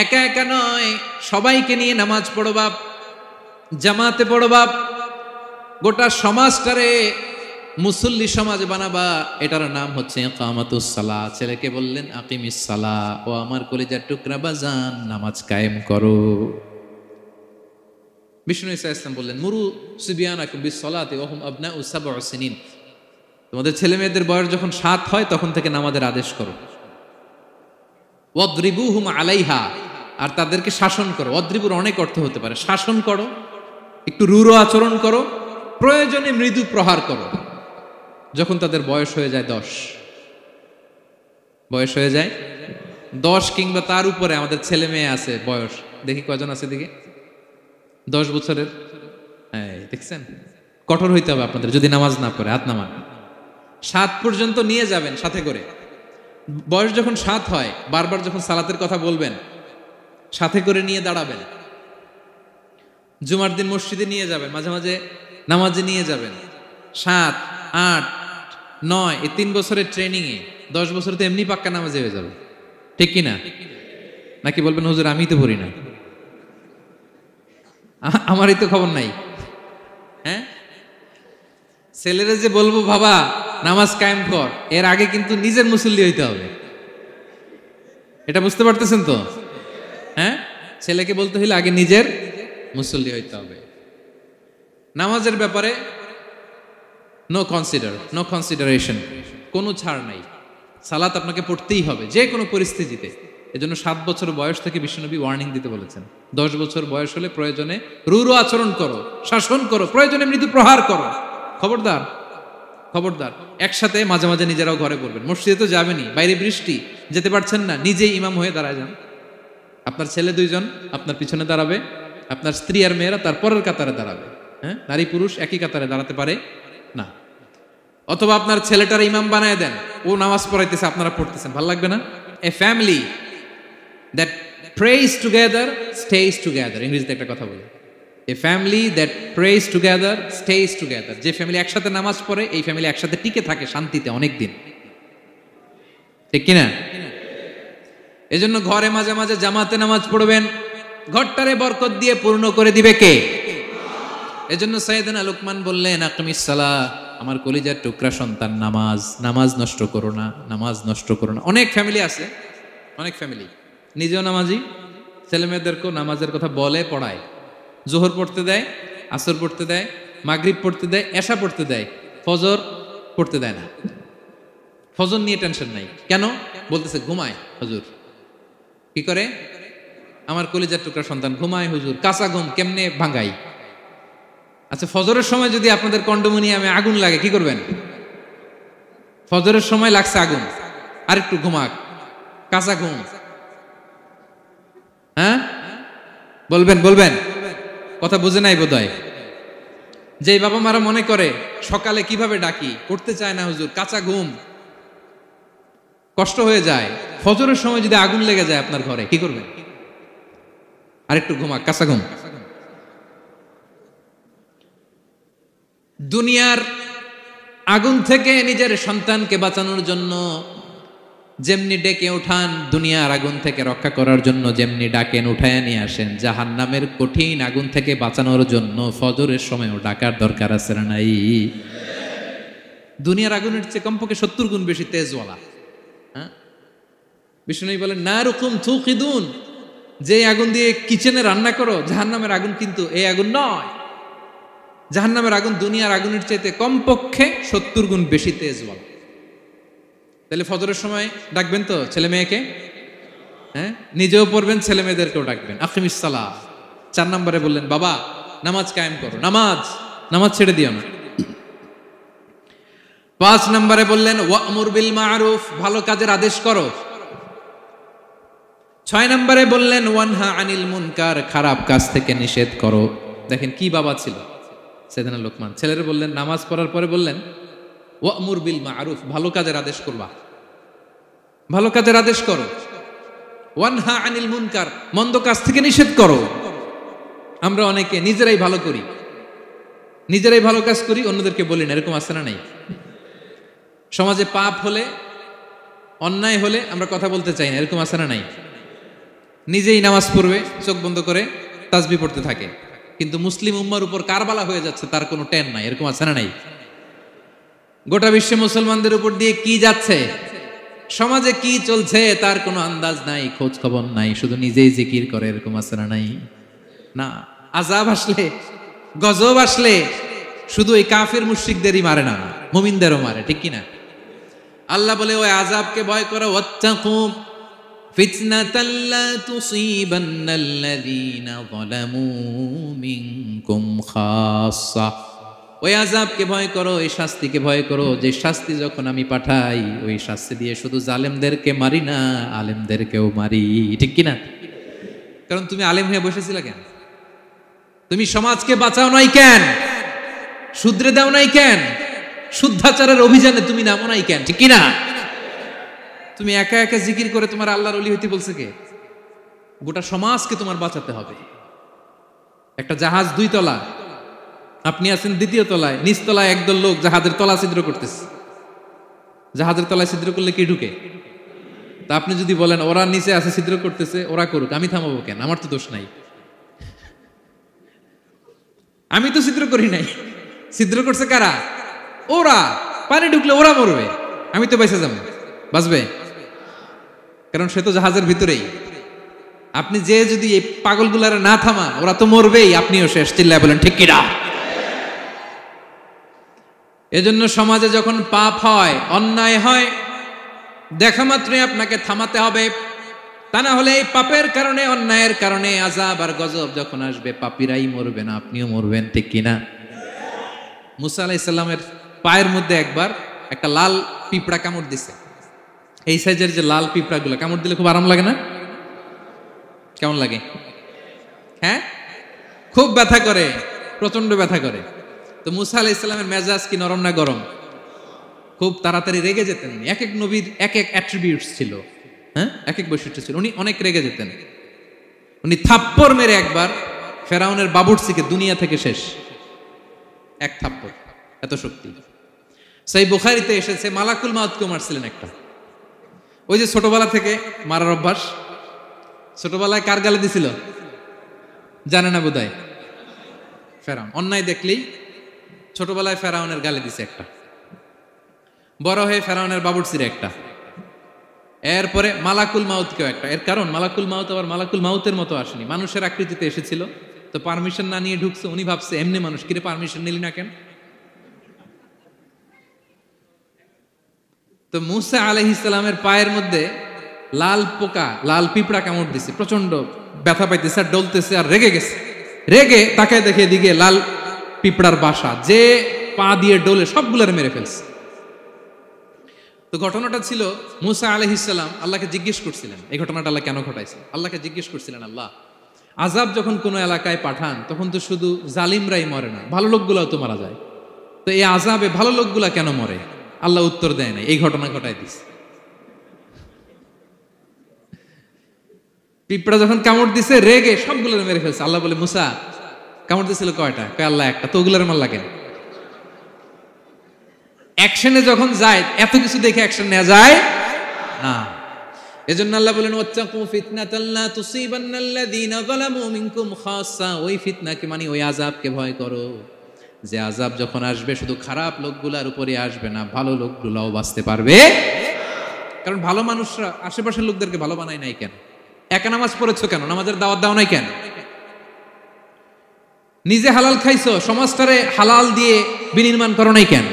একা একা নয়, সবাইকে নিয়ে নামাজ পড়ো বাপ, জামাতে পড়ো বাপ, গোটা সমাজটারে মুসল্লি সমাজ বানাবা। এটার নাম হচ্ছে ইকামাতুস সালাহ। ছেলেকে বললেন, আকিমিস সালাহ, ও আমার কলিজার টুকরা বাজান, নামাজ কায়েম করো। বিষ্ণু ঈসা ইসলাম বললেন, মুরু সুবিয়ানাকুম বিস-সালাতি ওয়া হুম আবনাউ 7 সিনিন, তোমাদের ছেলে মেয়েদের বয়স যখন 7 হয় তখন থেকে নামাজের আদেশ করো। ওয়াদরিবুহুম আলাইহা, আর তাদেরকে শাসন করো। ওয়াদরিবুর অনেক অর্থ হতে পারে, শাসন করো, একটু রূঢ় আচরণ করো, প্রয়োজনে মৃদু প্রহার করো। যখন তাদের বয়স হয়ে যায় 10, বয়স হয়ে যায় 10 কিংবা তার উপরে, আমাদের ছেলে মেয়ে আছে বয়স, দেখি কয়জন আছে দিকে 10 বছরের। হ্যাঁ দেখছেন, কঠোর হইতে হবে আপনাদের, যদি নামাজ না পড়ে হাত নামান। 7 পর্যন্ত নিয়ে যাবেন সাথে করে। বয়স যখন 7 হয়, বারবার যখন সালাতের কথা বলবেন, সাথে করে নিয়ে দাঁড়াবেন। জুমার দিন মসজিদে নিয়ে যাবেন, মাঝে মাঝে নামাজে নিয়ে যাবেন। 7, 8, নয়, এই 3 বছরের ট্রেনিং এ 10 বছর তো এমনি পাক্কা নামাজি হয়ে যাবে, ঠিক কিনা? নাকি বলবেন হুজুর আমি তো পড়ি না, আমারই তো খবর নাই। হ্যাঁ, ছেলেরা যে বলবো বাবা নামাজ কায়েম কর, এর আগে কিন্তু নিজের মুসল্লি হইতে হবে। এটা বুঝতে পারতেছেন তো? হ্যাঁ, ছেলেকে বলতে হইলে আগে নিজের মুসল্লি হইতে হবে। নামাজের ব্যাপারে নো কনসিডারেশন, কোনো ছাড় নাই। সালাত আপনাকে পড়তেই হবে যে কোনো পরিস্থিতিতে। এজন্য 7 বছর বয়স থেকে বিশ্বনবী ওয়ার্নিং দিতে বলেছেন, 10 বছর বয়স হলে প্রয়োজনে রূঢ় আচরণ করো, শাসন করো, প্রয়োজনে মৃদু প্রহার করো। খবরদার, খবরদার। একসাথে মাঝে মাঝে নিজেরাও ঘরে পড়বেন। মসজিদে তো যাবেনই, বাইরে বৃষ্টি, যেতে পারছেন না, নিজেই ইমাম হয়ে দাঁড়ায় যান। আপনার ছেলে 2 জন আপনার পিছনে দাঁড়াবে, আপনার স্ত্রী আর মেয়েরা তার পরের কাতারে দাঁড়াবে। হ্যাঁ, নারী পুরুষ একই কাতারে দাঁড়াতে পারে না। অথবা আপনার ছেলেটার ইমাম বানায় দেন, ও নামাজ পড়াইতেছে, আপনারা পড়তেছেন, ভালো লাগবে না? A family that prays together stays together, ইংরেজিতে একটা কথা বলে, a family that prays together stays together. যে ফ্যামিলি একসাথে নামাজ পড়ে, এই ফ্যামিলি একসাথে টিকে থাকে শান্তিতে অনেক দিন, ঠিক কিনা? এজন্য ঘরে মাঝে মাঝে জামাতে নামাজ পড়বেন, ঘরটারে বরকত দিয়ে পূর্ণ করে দিবে কে? এজন্য সাইয়েদনা লোকমান বললেন আকিমিস সালাহ, আমার কলিজার টুকরা সন্তান, নামাজ নষ্ট করো না, নামাজ নষ্ট করো না। অনেক ফ্যামিলি আছে, অনেক ফ্যামিলি নিজেও নামাজি, ছেলে মেয়েদেরকেও নামাজের কথা বলে, পড়ায়, জোহর পড়তে দেয়, আসর পড়তে দেয়, মাগরিব পড়তে দেয়, এশা পড়তে দেয়, ফজর পড়তে দেয় না। ফজর নিয়ে টেনশন নাই, কেন? বলতেছে ঘুমায় হুজুর। কি করে? আমার কলিজার টুকরা সন্তান ঘুমায় হুজুর, কাঁচা ঘুম কেমনে ভাঙাই? আচ্ছা, ফজরের সময় যদি আপনাদের কন্ডোমিনিয়ামে আগুন লাগে কি করবেন? ফজরের সময় লাগছে আগুন, আর একটু ঘুমাক, কাঁচা ঘুম। হ্যাঁ, বলবেন বলবেন, কথা বুঝে নাই বোধহয়। যে বাবা মারা মনে করে সকালে কিভাবে ডাকি, করতে চায় না হুজুর, কাঁচা ঘুম, কষ্ট হয়ে যায়। ফজরের সময় যদি আগুন লেগে যায় আপনার ঘরে কি করবেন? আরেকটু ঘুমাক, কাঁচা ঘুম। দুনিয়ার আগুন থেকে নিজের সন্তানকে বাঁচানোর জন্য যেমনি ডেকে উঠান, দুনিয়ার আগুন থেকে রক্ষা করার জন্য যেমনি ডাকেন, উঠায় নিয়ে আসেন, জাহান্নামের কঠিন আগুন থেকে বাঁচানোর জন্য ফজরের সময়ও ডাকার দরকার আছে না নাই? দুনিয়ার আগুনের চেয়ে কমপক্ষে 70 গুণ বেশি তেজওয়ালা। হ্যাঁ, বিষ্ণু বলেন নারুকুম তুকিদুন, যে আগুন দিয়ে কিচেনে রান্না করো, জাহান্নামের আগুন কিন্তু এই আগুন নয়। জাহান্নামের আগুন দুনিয়ার আগুনের চাইতে কমপক্ষে 70 গুণ বেশি তেজওয়ালা। তাহলে ফজরের সময় ডাকবেন তো ছেলে মেয়েকে? হ্যাঁ, নিজেও পড়বেন, ছেলে মেয়েদেরকেও ডাকবেন। আকিমিস সালাহ। 4 নম্বরে বললেন বাবা নামাজ কায়েম করো, নামাজ ছেড়ে দিও না। 5 নম্বরে বললেন ওয়া'মুর বিল মা'রুফ, ভালো কাজের আদেশ করো। 6 নম্বরে বললেন ওয়ানহা আনিল মুনকার, খারাপ কাজ থেকে নিষেধ করো। দেখেন কি বাবা ছিল সাইয়েদনা লোকমান। ছেলেরা বললেন, নামাজ পড়ার পরে বললেন ওয়া'মুর বিল মা'রুফ, ভালো কাজের আদেশ করবা, ভালো কাজের আদেশ করো। ওয়ানহা আনিল মুনকার, মন্দ কাজ থেকে নিষেধ করো। আমরা অনেকে নিজেরাই ভালো করি, নিজেরাই ভালো কাজ করি, অন্যদেরকে বলি না, এরকম আছে না নাই? সমাজে পাপ হলে, অন্যায় হলে আমরা কথা বলতে চাই না, এরকম আছে না নাই? নিজেই নামাজ পড়বে, চোখ বন্ধ করে তাসবিহ পড়তে থাকে, কিন্তু মুসলিম উম্মার উপর কারবালা হয়ে যাচ্ছে, তার কোনো টেন নাই, এরকম আছে না নাই? গোটা বিশ্বে মুসলমানদের উপর দিয়ে কি যাচ্ছে, সমাজে কি চলছে তার কোনো আন্দাজ নাই, খোঁজ খবর নাই, শুধু নিজেই জিকির করে, এরকম আছে না নাই? না, আযাব আসলে, গজব আসলে শুধু এই কাফির মুশরিকদেরই মারে না, মুমিনদেরও মারে, ঠিক কিনা? আল্লাহ বলে ওই আযাবকে ভয় করো, ওয়াত্তাকু ফিতনাতাল লা তুসিবান্নাল্লাযীনা যালামু মিনকুম খাসসা, ওই আযাবকে ভয় করো, এই শাস্তিকে ভয় করো, যে শাস্তি যখন আমি পাঠাই ওই শাস্তি দিয়ে শুধু জালেমদেরকে মারি না, আলেমদেরকেও মারি, ঠিক কিনা? কারণ তুমি আলেম হয়ে বসেছিলে কেন? তুমি সমাজকে বাঁচাও নাই কেন? শুধরে দাও নাই কেন? শুদ্ধাচারের অভিযানে তুমি নামো নাই কেন, ঠিক কিনা? তুমি একা একা জিকির করে তোমার আল্লাহর ওলি হইতে বলছে কে? গোটা সমাজকে তোমার বাঁচাতে হবে। একটা জাহাজ 2 তলা, আপনি আছেন 2য় তলায়, নিচতলায় একদল লোক জাহাজের তলা ছিদ্র করতেছে। জাহাজের তলায় ছিদ্র করলে কি ঢুকে? তা আপনি যদি বলেন ওরা নিচে আছে ছিদ্র করতেছে, ওরা করুক, আমি থামাবো কেন? আমার তো দোষ নাই, আমি তো ছিদ্র করি নাই। ছিদ্র করছে কারা? ওরা। পানি ঢুকলে ওরা মরবে, আমি তো বেঁচে যাবো। বাঁচবে? কারণ সে তো জাহাজের ভিতরেই। আপনি যে যদি এই পাগলগুলারে না থামান, ওরা তো মরবেই, আপনিও শেষ। চিল্লায় বলেন ঠিক কিনা? এজন্য সমাজে যখন পাপ হয়, অন্যায় হয়, দেখা মাত্রই আপনাকে থামাতে হবে। তা না হলে এই পাপের কারণে, অন্যায়ের কারণে আযাব আর গজব যখন আসবে, পাপীরাই মরবে না, আপনিও মরবেন। ঠিক কিনা? মুসা আলাইহিস সালামের পায়ের মধ্যে একবার একটা লাল পিঁপড়া কামড় দিছে। এই সাইজের যে লাল পিঁপড়াগুলো কামড় দিলে খুব আরাম লাগে না? কেমন লাগে? হ্যাঁ, খুব ব্যথা করে, প্রচন্ড ব্যথা করে। তো মুসা আলাইহিস সালামের মেজাজ কি নরম না গরম? খুব তাড়াতাড়ি রেগে যেতেন। এক এক নবীর এক এক অ্যাট্রিবিউটস ছিল, হ্যাঁ, এক এক বৈশিষ্ট্য ছিল। উনি অনেক রেগে যেতেন। উনি থাপ্পড় মেরে একবার ফেরাউনের বাবুর্চিকে দুনিয়া থেকে শেষ, এক থাপ্পড়, এত শক্তি। সেই বুখারীতে এসেছে মালাকুল মাউতকে মারছিলেন একটা। ওই যে ছোটবেলা থেকে মারার অভ্যাস, ছোটবেলায় কার গালে দিছিল জানে না বোধহয়? ফেরাউন। অন্যায় দেখলেই ছোটবেলায় ফেরাউনের গালে দিছে একটা, বড় হয়ে ফেরাউনের বাবুর্চির একটা, এরপরে মালাকুল মাউতকেও একটা। এর কারণ মালাকুল মাউত আবার মালাকুল মাউতের মতো আসেনি, মানুষের আকৃতিতে এসেছিল। তো পারমিশন না নিয়ে ঢুকছে। উনি ভাবছে এমনি মানুষ, কিরে পারমিশন নিলি না কেন? তো মুসা আলাইহিস সালামের পায়ের মধ্যে লাল পোকা, লাল পিঁপড়া কামড় দিছে, প্রচন্ড ব্যথা পাইতেছে আর ডলতেছে আর রেগে গেছে। রেগে তাকায় দেখে দিকে লাল পিঁপড়ার বাসা, যে পা দিয়ে ডলে সবগুলোর মেরে ফেলছে। তো ঘটনাটা ছিল মুসা আলাইহিস সালাম আল্লাহকে জিজ্ঞেস করছিলেন এই ঘটনাটা আল্লাহ কেন ঘটাইছে। আল্লাহকে জিজ্ঞেস করছিলেন, আল্লাহ আযাব যখন কোনো এলাকায় পাঠান তখন তো শুধু জালিমরাই মরে না, ভালো লোকগুলাও তো মারা যায়, তো এই আযাবে ভালো লোকগুলা কেন মরে? আল্লাহ উত্তর দেয় নাই, এই ঘটনা ঘটাই দিছে। পিঁপড়া যখন কামড় দিছে রেগে সবগুলোর মেরে ফেলছে। আল্লাহ বলে, মুসা কামড় দিছিল কয়টা? কয় আল্লাহ একটা। তো ওগুলোর মার লাগে অ্যাকশনে যখন যায়, এত কিছু দেখে অ্যাকশন নেওয়া যায় না। এজন্য আল্লাহ বলেন, ওয়াত্তাকু ফিতনাতাল লা তুসিবান্নাল্লাযীনা যালামু মিনকুম খাসসা। ওই ফিতনাকে মানে ওই আযাবকে ভয় করো, যে আযাব যখন আসবে শুধু খারাপ লোকগুলার উপরে আসবে না, ভালো লোকগুলাও বাঁচতে পারবে। কারণ ভালো মানুষরা আশেপাশের লোকদেরকে ভালো বানায় নাই কেন? একা নামাজ পড়েছো কেন? নামাজের দাওয়াত দাও নাই কেন? নিজে হালাল খাইছো, সমাজটারে হালাল দিয়ে বিনির্মাণ করো নাই কেন?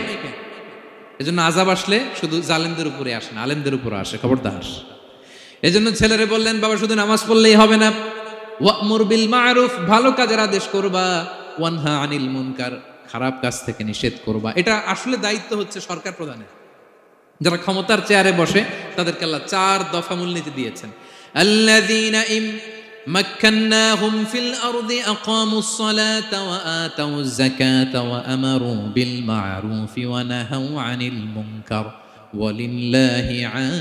এজন্য আযাব আসলে শুধু জালেমদের উপরে আসে না, আলেমদের উপরে আসে। খবরদার। এজন্য ছেলেরে বললেন, বাবা শুধু নামাজ পড়লেই হবে না, ওয়া'মুর বিল মা'রুফ, ভালো কাজের আদেশ করবা, ওয়ানহা আনিল মুনকার, খারাপ কাজ থেকে নিষেধ করবা। এটা আসলে দায়িত্ব হচ্ছে সরকার প্রধানের। যারা ক্ষমতার চেয়ারে বসে তাদেরকে আল্লাহ 4 দফা মূলনীতি দিয়েছেন। আল্লাযীনা মাক্কান্নাহুম ফিল আরদি আকামুস সালাতা ওয়া আতাউয যাকাতা ওয়া আমারু বিল মা'রুফি ওয়া নাহাউ আনিল মুনকার ওয়ালিল্লাহি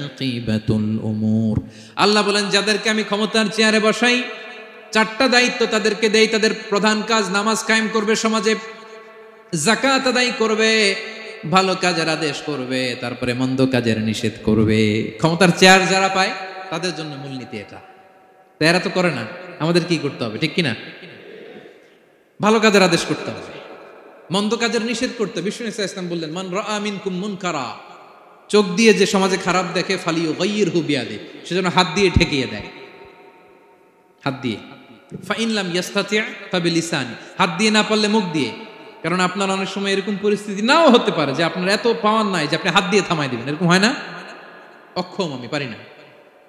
আকিবাতুল উমুর। আল্লাহ বলেন, যাদেরকে আমি ক্ষমতার চেয়ারে বসাই 4টা দায়িত্ব তাদেরকে দেই। তাদের প্রধান কাজ নামাজ কায়েম করবে, সমাজে যাকাত আদায় করবে, ভালো কাজের আদেশ করবে, তারপরে মন্দ কাজের নিষেধ করবে। ক্ষমতার চেয়ার যারা পায় তাদের জন্য মূলনীতি এটা। তো এরা তো করে না, আমাদের কি করতে হবে? ঠিক কিনা? ভালো কাজের আদেশ করতে হবে, মন্দ কাজের নিষেধ করতে। বিষ্ণু ইসলাম বললেন, মান রাআ মিনকুম মুনকারা, চোখ দিয়ে যে সমাজে খারাপ দেখে, ফালিয়ুগাইয়িরহু বিয়াদিহি, সেজন্য হাত দিয়ে ঠেকিয়ে দেয়। হাত দিয়ে। ফাইন লাম ইয়াস্তাতি' ফাবিলিসানি, হাত দিয়ে না পারলে মুখ দিয়ে। কারণ আপনার অনেক সময় এরকম পরিস্থিতি নাও হতে পারে যে আপনার এত পাওয়ার নাই যে আপনি হাত দিয়ে থামাই দিবেন, এরকম হয় না? অক্ষম, আমি পারি না।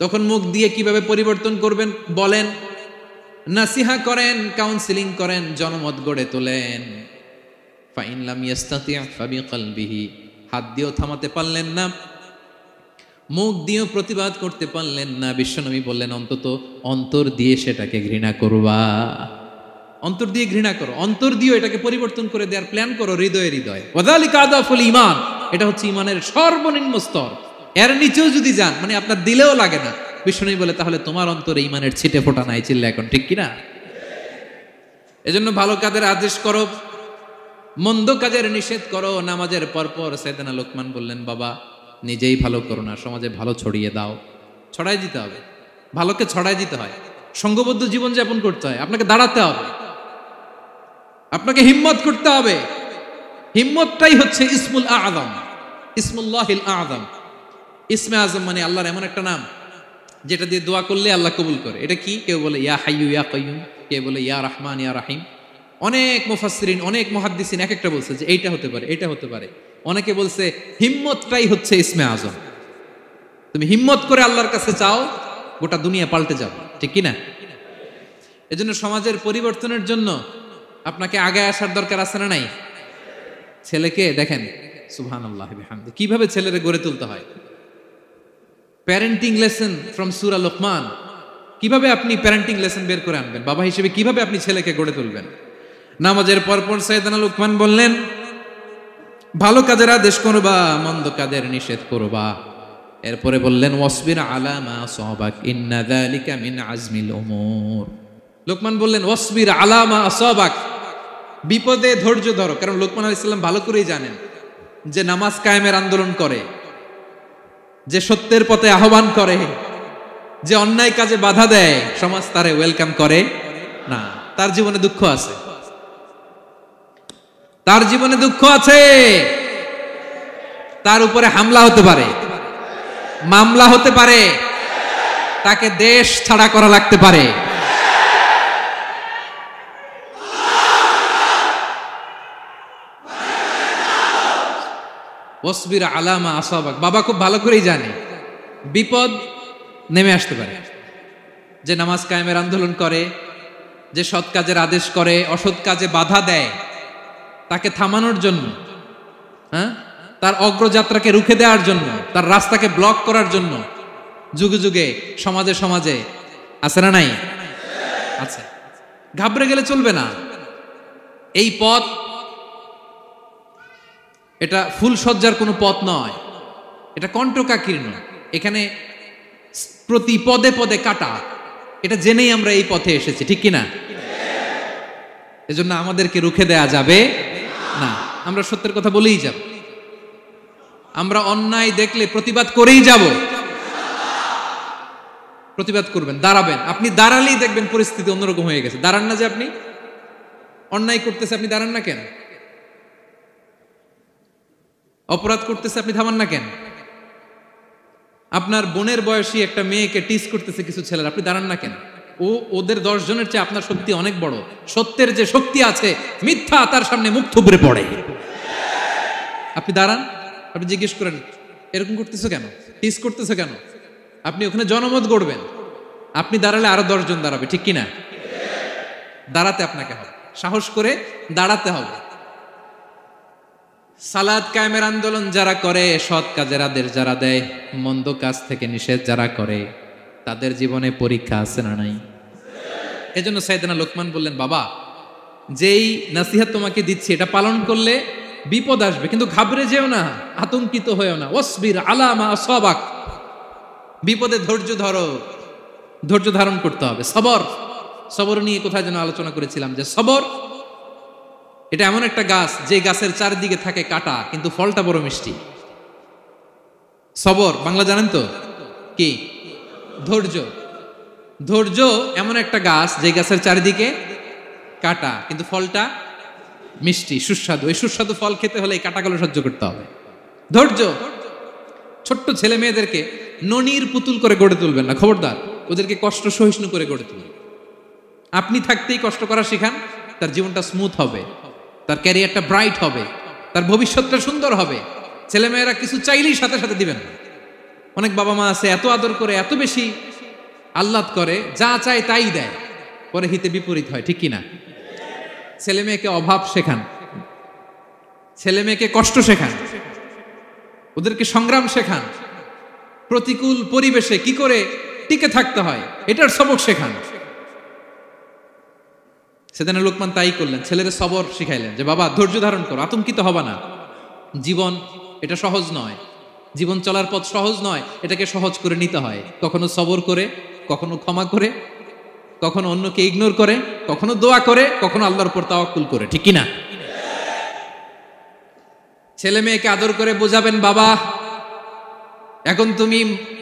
তখন মুখ দিয়ে কিভাবে পরিবর্তন করবেন বলেন, নাসিহা করেন, কাউন্সিলিং করেন, জনমত গড়ে তোলেন। ফাইন লাম ইয়াস্তাতি' ফাবিকলবিহি, হাত দিয়েও থামাতে পারলেন না, মুখ দিয়েও প্রতিবাদ করতে পারলেন না, বিশ্বনবী বললেন অন্তত অন্তর দিয়ে সেটাকে ঘৃণা করবা। অন্তর দিয়ে ঘৃণা করো, অন্তর দিয়ে এটাকে পরিবর্তন করে দেওয়ার প্ল্যান করো, হৃদয়ে হৃদয়ে। ওয়াযালিকা আদাফুল ঈমান, এটা হচ্ছে ঈমানের সর্বনিম্ন স্তর। এর নিচেও যদি যান, মানে আপনার দিলেও লাগে না, বিষ্ণু বলে তাহলে তোমার অন্তরে ঈমানের ছিটে ফোটা নাই। চিল্লা এখন ঠিক কিনা? এজন্য ভালো কাজের আদেশ করো, মন্দ কাজের নিষেধ করো। নামাজের পরপর সাইয়েদনা লোকমান বললেন, বাবা নিজেই ভালো করো না, সমাজে ভালো ছড়িয়ে দাও। ছড়াই দিতে হবে, ভালোকে ছড়াই দিতে হয়, সঙ্গবদ্ধ জীবন যাপন করতে হয়, আপনাকে দাঁড়াতে হবে, আপনাকে হিম্মত করতে হবে। হিম্মতটাই হচ্ছে ইসমুল আযম, ইসমুল্লাহিল আযম। ইসমে আযম মানে আল্লাহর এমন একটা নাম যেটা দিয়ে দোয়া করলে আল্লাহ কবুল করে। এটা কি? কেউ বলে ইয়া হাইয়ু ইয়া কাইয়ুম, কেউ বলে ইয়া রহমান ইয়া রাহিম। অনেক মুফাসসিরিন, অনেক মুহাদ্দিসিন এক একটা বলছে যে এইটা হতে পারে, এটা হতে পারে। অনেকে বলছে হিম্মতটাই হচ্ছে ইসমে আযম। তুমি হিম্মত করে আল্লাহর কাছে চাও, গোটা দুনিয়া পাল্টে যাও, ঠিক কি না? এজন্য সমাজের পরিবর্তনের জন্য আপনাকে আগে আসার দরকার আছে না নাই? ছেলেকে দেখেন, সুবহানাল্লাহি বিহামদি, কিভাবে ছেলেরে গড়ে তুলতে হয়। প্যারেন্টিং লেসন ফ্রম সূরা লোকমান। কিভাবে আপনি প্যারেন্টিং লেসন বের করে আনবেন? বাবা হিসেবে কিভাবে আপনি ছেলেকে গড়ে তুলবেন? নামাজের পরপর সাইয়েদনা লোকমান বললেন, ভালো কাজের আদেশ করবা, মন্দ কাজের নিষেধ করবা। এরপরে বললেন ওয়াসবির আলা মা আসাবাক ইন্না যালিকা মিন আজমিল উমুর। লোকমান বললেন ওয়াসবির আলা মা আসাবাক, বিপদে ধৈর্য ধরো। কারণ লোকমান আলাইহিস সালাম ভালো করেই জানেন যে নামাজ কায়েমের আন্দোলন করে, যে সত্যের পথে আহ্বান করে, যে অন্যায় কাজে বাধা দেয়, সমাজ তারে ওয়েলকাম করে না। তার জীবনে দুঃখ আছে, তার জীবনে দুঃখ আছে, তার উপরে হামলা হতে পারে, মামলা হতে পারে, তাকে দেশ ছাড়া করা লাগতে পারে। ওয়াসবির আলা মা আসাবাক, বাবা খুব ভালো করেই জানে বিপদ নেমে আসতে পারে। যে নামাজ কায়েমের আন্দোলন করে, যে সৎ কাজের আদেশ করে, অসৎ কাজে বাধা দেয়, তাকে থামানোর জন্য, হ্যাঁ, তার অগ্রযাত্রাকে রুখে দেওয়ার জন্য, তার রাস্তাকে ব্লক করার জন্য যুগে যুগে সমাজে সমাজে আছে না নাই? আছে। ঘাবড়ে গেলে চলবে না। এই পথ, এটা ফুলসজ্জার কোনো পথ নয়, এটা কণ্টকাকীর্ণ। এখানে প্রতি পদে পদে কাটা। এটা জেনেই আমরা এই পথে এসেছি, ঠিক কিনা? এজন্য আমাদেরকে রুখে দেয়া যাবে না। আমরা সত্যের কথা বলেই যাব, আমরা অন্যায় দেখলে প্রতিবাদ করেই যাব। প্রতিবাদ করবেন, দাঁড়াবেন। আপনি দাঁড়ালেই দেখবেন পরিস্থিতি অন্যরকম হয়ে গেছে। দাঁড়ান না, যে আপনি অন্যায় করতেছে, আপনি দাঁড়ান না কেন? অপরাধ করতেছে, আপনি থামান না কেন? আপনার বোনের বয়সী একটা মেয়েকে টিস করতেছে কিছু ছেলেরা, আপনি দাঁড়ান না কেন? ওদের 10 জনের চেয়ে আপনার শক্তি অনেক বড়। সত্যের যে শক্তি আছে, মিথ্যা তার সামনে মুখ থুবড়ে পড়ে। আপনি দাঁড়ান, আপনি জিজ্ঞেস করেন এরকম করতেছো কেন, টিস করতেছো কেন? আপনি ওখানে জনমত গড়বেন। আপনি দাঁড়ালে আরো 10 জন দাঁড়াবে, ঠিক কিনা? দাঁড়াতে আপনাকে হবে, সাহস করে দাঁড়াতে হবে। সালাত কায়েমের আন্দোলন যারা করে, সৎ কাজের আদেশ যারা দেয়, মন্দ কাজ থেকে নিষেধ যারা করে, তাদের জীবনে পরীক্ষা আছে না নাই? এজন্য সাইয়েদনা লোকমান বললেন, বাবা যেই নসিহত তোমাকে দিচ্ছি এটা পালন করলে বিপদ আসবে, কিন্তু ঘাবড়ে যেও না, আতঙ্কিত হয়েও না। ওয়াসবির আলা মা আসাবাক, বিপদে ধৈর্য ধরো, ধৈর্য ধারণ করতে হবে। সবর, সবর নিয়ে কোথায় যেন আলোচনা করেছিলাম যে সবর এটা এমন একটা গাছ যে গাছের চারদিকে থাকে কাটা, কিন্তু ফলটা বড় মিষ্টি। সবর বাংলা জানেন তো কি? ধৈর্য। ধৈর্য এমন একটা গাছ যে গাছের চারিদিকে কাটা, কিন্তু ফলটা মিষ্টি, সুস্বাদু। এই সুস্বাদু ফল খেতে হলে এই কাটাগুলো সহ্য করতে হবে। ধৈর্য। ছোট্ট ছেলে মেয়েদেরকে ননির পুতুল করে গড়ে তুলবেন না, খবরদার। ওদেরকে কষ্ট সহিষ্ণু করে গড়ে তুলবেন। আপনি থাকতেই কষ্ট করা শিখান, তার জীবনটা স্মুথ হবে, তার ক্যারিয়ারটা ব্রাইট হবে, তার ভবিষ্যৎটা সুন্দর হবে। ছেলেমেয়েরা কিছু চাইলেই সাথে সাথে দিবেন না। অনেক বাবা মা আছে এত আদর করে, এত বেশি আহ্লাদ করে, যা চায় তাই দেয়, পরে হিতে বিপরীত হয়, ঠিক কিনা? ছেলে মেয়েকে অভাব শেখান, ছেলে মেয়েকে কষ্ট শেখান, ওদেরকে সংগ্রাম শেখান, প্রতিকূল পরিবেশে কি করে টিকে থাকতে হয় এটার সবক শেখান। সেদিন লোকমান তাই করলেন, ছেলের সবর শিখাইলেন যে বাবা ধৈর্য ধারণ করো, আতঙ্কিত হবা না। জীবন এটা সহজ নয়, জীবন চলার পথ সহজ নয়, এটাকে সহজ করে নিতে হয়। কখনো সবর করে, কখনো ক্ষমা করে, কখনো অন্যকে ইগনোর করে, কখনো দোয়া করে, কখনো আল্লাহর উপর তাওয়াক্কুল করে, ঠিক কিনা? ছেলে মেয়েকে আদর করে বোঝাবেন, বাবা এখন তুমি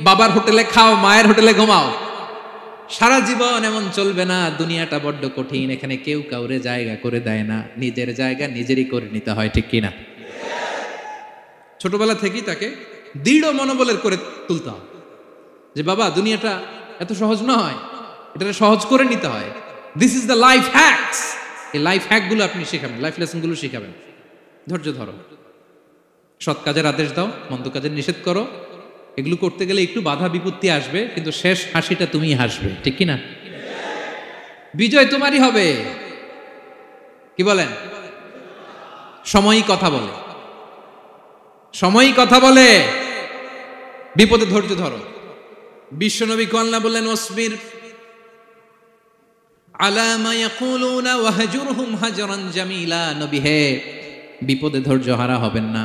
বাবার হোটেলে খাও, মায়ের হোটেলে ঘুমাও, সারা জীবন এমন চলবে না। দুনিয়াটা বড্ড কঠিন, এখানে কেউ কাউরে জায়গা করে দেয় না, নিজের জায়গা নিজেরই করে নিতে হয়, ঠিক কিনা? ছোটবেলা থেকেই তাকে দৃঢ় মনোবলের করে তুলতে হবে যে বাবা দুনিয়াটা এত সহজ নয়, এটা সহজ করে নিতে হয়। This is the life hacks. এই লাইফ হ্যাকগুলো আপনি শেখাবেন, লাইফ লেসনগুলো শেখাবেন। ধৈর্য ধরো, সৎ কাজের আদেশ দাও, মন্দ কাজের নিষেধ করো। এগুলো করতে গেলে একটু বাধা বিপত্তি আসবে, কিন্তু শেষ হাসিটা তুমিই হাসবে, ঠিক কিনা? বিজয় তোমারই হবে। কি বলেন? সময়ই কথা বলে, সময়ই কথা বলে। বিপদে ধৈর্য ধরো। বিশ্বনবী আল্লাহ বললেন ওয়াসবির আলা মা ইয়াকুলুনা ওয়াহজুরহুম হাজরান জামিলা। নবী হে, বিপদে ধৈর্য হারা হবেন না।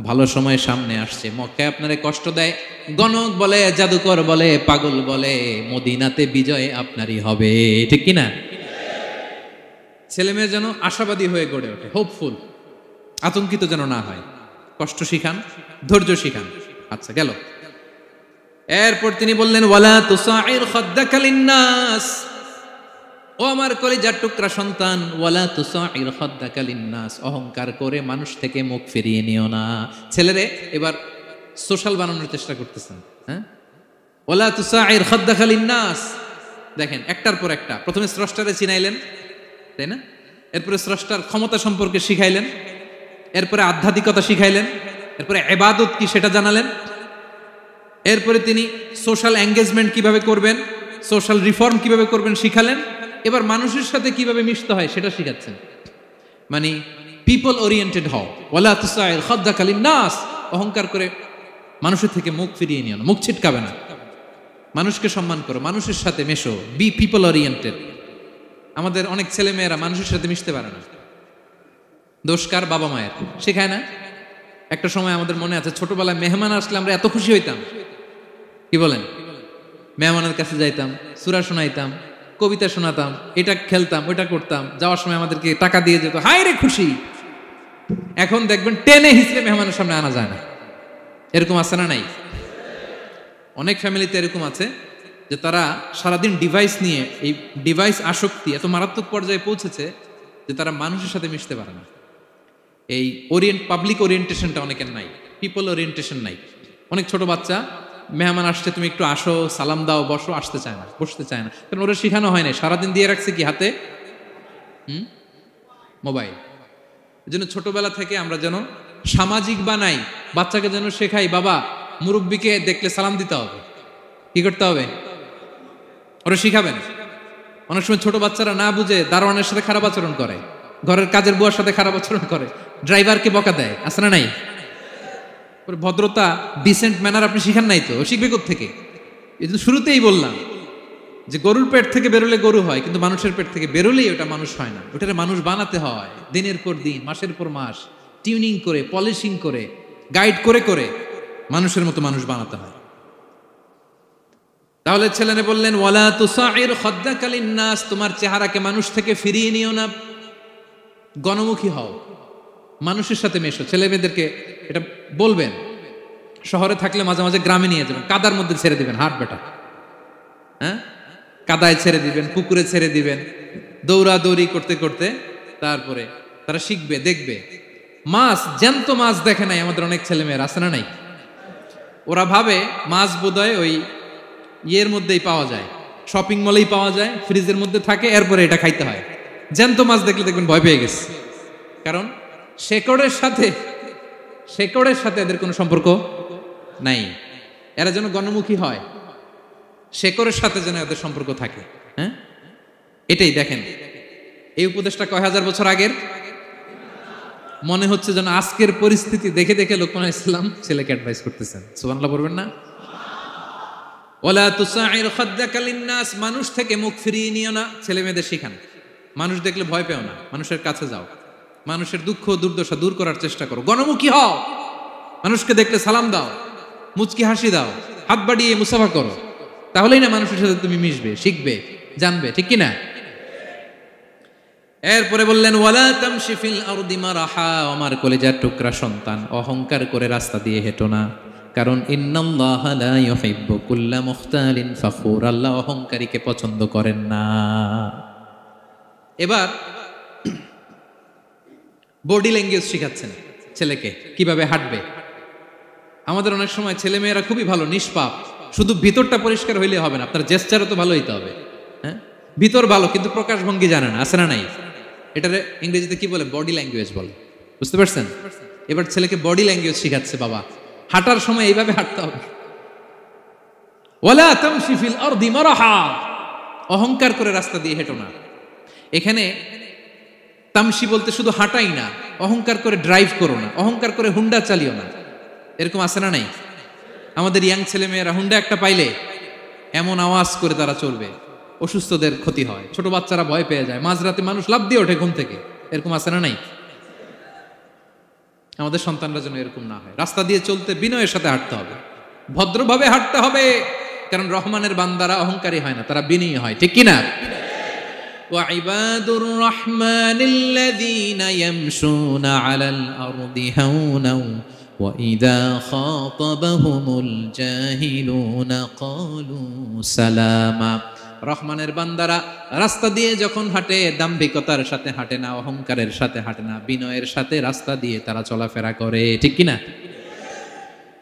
ভালো সময় সামনে আসছে, মক্কায় আপনারে কষ্ট দেয়, গণক বলে, জাদুকর বলে, পাগল বলে, মদিনাতে বিজয় আপনারই হবে, ঠিক কিনা? ছেলে মেয়ে যেন আশাবাদী হয়ে গড়ে ওঠে, হোপফুল, আতঙ্কিত যেন না হয়। কষ্ট শিখান, ধৈর্য শিখান। আচ্ছা, গেল। এরপর তিনি বললেন ওয়ালা তুসাইর খাদ্দাকা লিন্নাস। ও আমার কলিজার টুকরা সন্তান, ওয়ালা তুসাইর খাদ্দাকা লিন্নাস, অহংকার করে মানুষ থেকে মুখ ফিরিয়ে নিও না। ছেলেরে এবার সোশ্যাল বানানোর চেষ্টা করতেছেন, হ্যাঁ? ওয়ালা তুসাইর খাদ্দাকা লিন্নাস। দেখেন, একটার পর একটা। প্রথমে স্রষ্টারে চিনাইলেন, তাই না? এরপরে স্রষ্টার ক্ষমতা সম্পর্কে শিখাইলেন, এরপরে আধ্যাত্মিকতা শিখাইলেন, এরপরে ইবাদত কি সেটা জানালেন, এরপরে তিনি সোশ্যাল এঙ্গেজমেন্ট কিভাবে করবেন, সোশ্যাল রিফর্ম কিভাবে করবেন শিখালেন। এবার মানুষের সাথে কিভাবে মিশতে হয় সেটা শিখাচ্ছেন। মানে পিপল ওরিয়েন্টেড হও। ওয়ালা তুসাইর খাদ্দাকা লিন্নাস, অহংকার করে মানুষের থেকে মুখ ফিরিয়ে নিও না, মুখ ছিটকাবে না। মানুষকে সম্মান করো, মানুষের সাথে মেশো, বি পিপল ওরিয়েন্টেড। আমাদের অনেক ছেলে মেয়েরা মানুষের সাথে মিশতে পারে না। দোষ কার? বাবা মায়ের, শেখায় না। একটা সময় আমাদের মনে আছে, ছোটবেলায় মেহমান আসলে আমরা এত খুশি হইতাম, কি বলেন? মেহমানের কাছে যাইতাম, সূরা শোনাইতাম, কবিতা শোনাতাম, এটা খেলতাম, ওইটা করতাম, যাওয়ার সময় আমাদেরকে টাকা দিয়ে যেত, হায় রে খুশি। এখন দেখবেন টেনে হিসেবে মেহমানের সামনে আনা যায় না। এরকম আছে না নাই? অনেক ফ্যামিলিতে এরকম আছে যে তারা সারাদিন ডিভাইস নিয়ে, এই ডিভাইস আসক্তি এত মারাত্মক পর্যায়ে পৌঁছেছে যে তারা মানুষের সাথে মিশতে পারে না। এই পাবলিক ওরিয়েন্টেশনটা অনেকের নাই, পিপল ওরিয়েন্টেশন নাই। অনেক ছোট বাচ্চা, মেহমান আসছে, তুমি একটু আসো, সালাম দাও, বসো, আসতে চায় না, বসতে চায় না, কারণ ওরা শিখানো হয় না। সারাদিন দিয়ে রাখছে কি হাতে? মোবাইল। এই জন্য ছোটবেলা থেকে আমরা যেন সামাজিক বানাই, বাচ্চাকে যেন শেখাই, বাবা মুরব্বীকে দেখলে সালাম দিতে হবে, কি করতে হবে, ওরা শিখাবেন। অনেক সময় ছোট বাচ্চারা না বুঝে দারোয়ানের সাথে খারাপ আচরণ করে, ঘরের কাজের বুয়ার সাথে খারাপ আচরণ করে, ড্রাইভারকে বকা দেয়, আছে না নাই? ভদ্রতা, ডিসেন্ট ম্যানার আপনি শিখান নাই তো, শিখবে কোত্থেকে? এই জন্য শুরুতেই বললাম যে গরুর পেট থেকে বেরোলে গরু হয়, কিন্তু মানুষের পেট থেকে বেরোলেই ওটা মানুষ হয় না। ওটারে মানুষ বানাতে হয় দিনের পর দিন, মাসের পর মাস, টিউনিং করে, পলিশিং করে, গাইড করে করে মানুষের মতো মানুষ বানাতে হয়। তাহলে ছেলেনে বললেন ওয়ালা তুসাইর খাদ্দাকা লিন্নাস, তোমার চেহারাকে মানুষ থেকে ফিরিয়ে নিও না, গণমুখী হও, মানুষের সাথে মেশো। ছেলে মেয়েদেরকে এটা বলবেন। শহরে থাকলে মাঝে মাঝে গ্রামে নিয়ে যাবেন, কাদার মধ্যে ছেড়ে দিবেন, হাট বেটা, হ্যাঁ, কাদায় ছেড়ে দিবেন, পুকুরে ছেড়ে দিবেন, দৌড়াদৌড়ি করতে করতে তারপরে তারা শিখবে, দেখবে। মাছ, জ্যান্ত মাছ দেখে নাই আমাদের অনেক ছেলে মেয়ের, আছে না নাই? ওরা ভাবে মাছ বোধহয় ওই ইয়ের মধ্যেই পাওয়া যায়, শপিং মলেই পাওয়া যায়, ফ্রিজের মধ্যে থাকে, এরপরে এটা খাইতে হয়। জ্যান্ত মাছ দেখলে দেখবেন ভয় পেয়ে গেছে, কারণ শেকড়ের সাথে এদের কোনো সম্পর্ক নাই। এরা যেন গণমুখী হয়, শেকড়ের সাথে যেন এদের সম্পর্ক থাকে। হ্যাঁ, এটাই দেখেন, এই উপদেশটা কয় হাজার বছর আগের। মনে হচ্ছে যেন আজকের পরিস্থিতি দেখে দেখে লোকমান ইসলাম ছেলেকে অ্যাডভাইস করতেছেন। সুবহানাল্লাহ বলবেন না? ওয়ালা তুসাইর খাদ্দাকা লিন্নাস, মানুষ থেকে মুখ ফিরিয়ে নিও না। ছেলে মেয়েদের শিখান, মানুষ দেখলে ভয় পেও না, মানুষের কাছে যাও, মানুষের দুঃখ দুর্দশা দূর করার চেষ্টা করো, গণমুখী হও, মানুষকে দেখলে সালাম দাও, মুচকি হাসি দাও, হাত বাড়িয়ে মুসাফা করো, তাহলেই না মানুষের সাথে তুমি মিশবে, শিখবে, জানবে, ঠিক কিনা? এরপরে বললেন ওয়ালা তামশি ফিল আরদি মারাহা, আমার কলিজার টুকরা সন্তান, অহংকার করে রাস্তা দিয়ে হেঁটো না। কারণ ইন্নাল্লাহা লা ইউহিব্বু কুল্লা মুখতালিন ফাখুর, আল্লাহ অহংকারীকে পছন্দ করেন না। এবার বডি ল্যাঙ্গুয়েজ শিখাচ্ছেন ছেলেকে, কিভাবে হাঁটবে। আমাদের অনেক সময় ছেলে মেয়েরা খুবই ভালো, নিষ্পাপ, শুধু ভিতরটা পরিষ্কার হইলে হবে না, আপনার জেস্টারও তো ভালো হইতে হবে। হ্যাঁ, ভিতর ভালো কিন্তু প্রকাশভঙ্গি জানে না, আছে না নাই? এটারে ইংরেজিতে কি বলে? বডি ল্যাঙ্গুয়েজ বলে। বুঝতে পারছেন? এবার ছেলেকে বডি ল্যাঙ্গুয়েজ শিখাচ্ছে বাবা। হাঁটার সময় এইভাবে হাঁটতে হবে। ওয়ালা তামশি ফিল আরদি মারহা, অহংকার করে রাস্তা দিয়ে হেঁটো না। এখানে তামশি বলতে শুধু হাঁটাই না, অহংকার করে ড্রাইভ করো না, অহংকার করে হুন্ডা চালিও না। এরকম আছে না নাই? আমাদের ইয়াং ছেলে মেয়েরা হুন্ডা একটা পাইলে এমন আওয়াজ করে তারা চলবে, অসুস্থদের ক্ষতি হয়, ছোট বাচ্চারা ভয় পেয়ে যায়, মাঝরাতে মানুষ লাফ দিয়ে ওঠে ঘুম থেকে। এরকম আছে না নাই? আমাদের সন্তানরা যেন এরকম না হয়। রাস্তা দিয়ে চলতে বিনয়ের সাথে হাঁটতে হবে, ভদ্রভাবে হাঁটতে হবে, কারণ রহমানের বান্দারা অহংকারী হয় না, তারা বিনয়ী হয়। ঠিক কিনা? وعباد الرحمن الذين يمشون على الأرض هونا وإذا خاطبهم الجاهلون قالوا سلاما। রহমানের বান্দারা রাস্তা দিয়ে যখন হাঁটে দাম্ভিকতার সাথে হাঁটে না, অহংকারের সাথে হাঁটে না, বিনয়ের সাথে রাস্তা দিয়ে তারা চলাফেরা করে। ঠিক কিনা?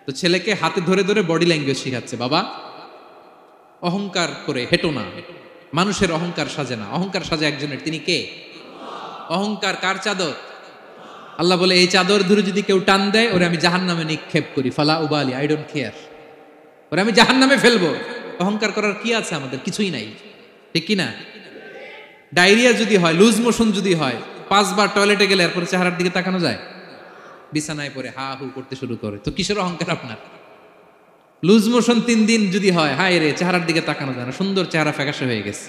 তো ছেলেকে হাতে ধরে ধরে বডি ল্যাঙ্গুয়েজ শিখাচ্ছে বাবা। অহংকার করে হেঁটো না, মানুষের অহংকার সাজে না, অহংকার সাজে একজনের, তিনি কে? অহংকার কার চাদর? আল্লাহ বলে এই চাদর ধরে যদি কেউ টান দেয় ওরে আমি জাহান্নামে নিক্ষেপ করি, ফালা উবালি, আই ডোন্ট কেয়ার, ওরে আমি জাহান্নামে ফেলবো। অহংকার করার কি আছে আমাদের? কিছুই নাই। ঠিক কিনা? ডায়রিয়া যদি হয়, লুজ মোশন যদি হয়, 5 বার টয়লেটে গেলে এরপরে চেহারার দিকে তাকানো যায়? বিছানায় পড়ে হা হু করতে শুরু করে, তো কিসের অহংকার আপনার? লুজ মোশন 3 দিন যদি হয়, হায় রে, চেহারার দিকে তাকানো যায় না, সুন্দর চেহারা ফ্যাকাশে হয়ে গেছে।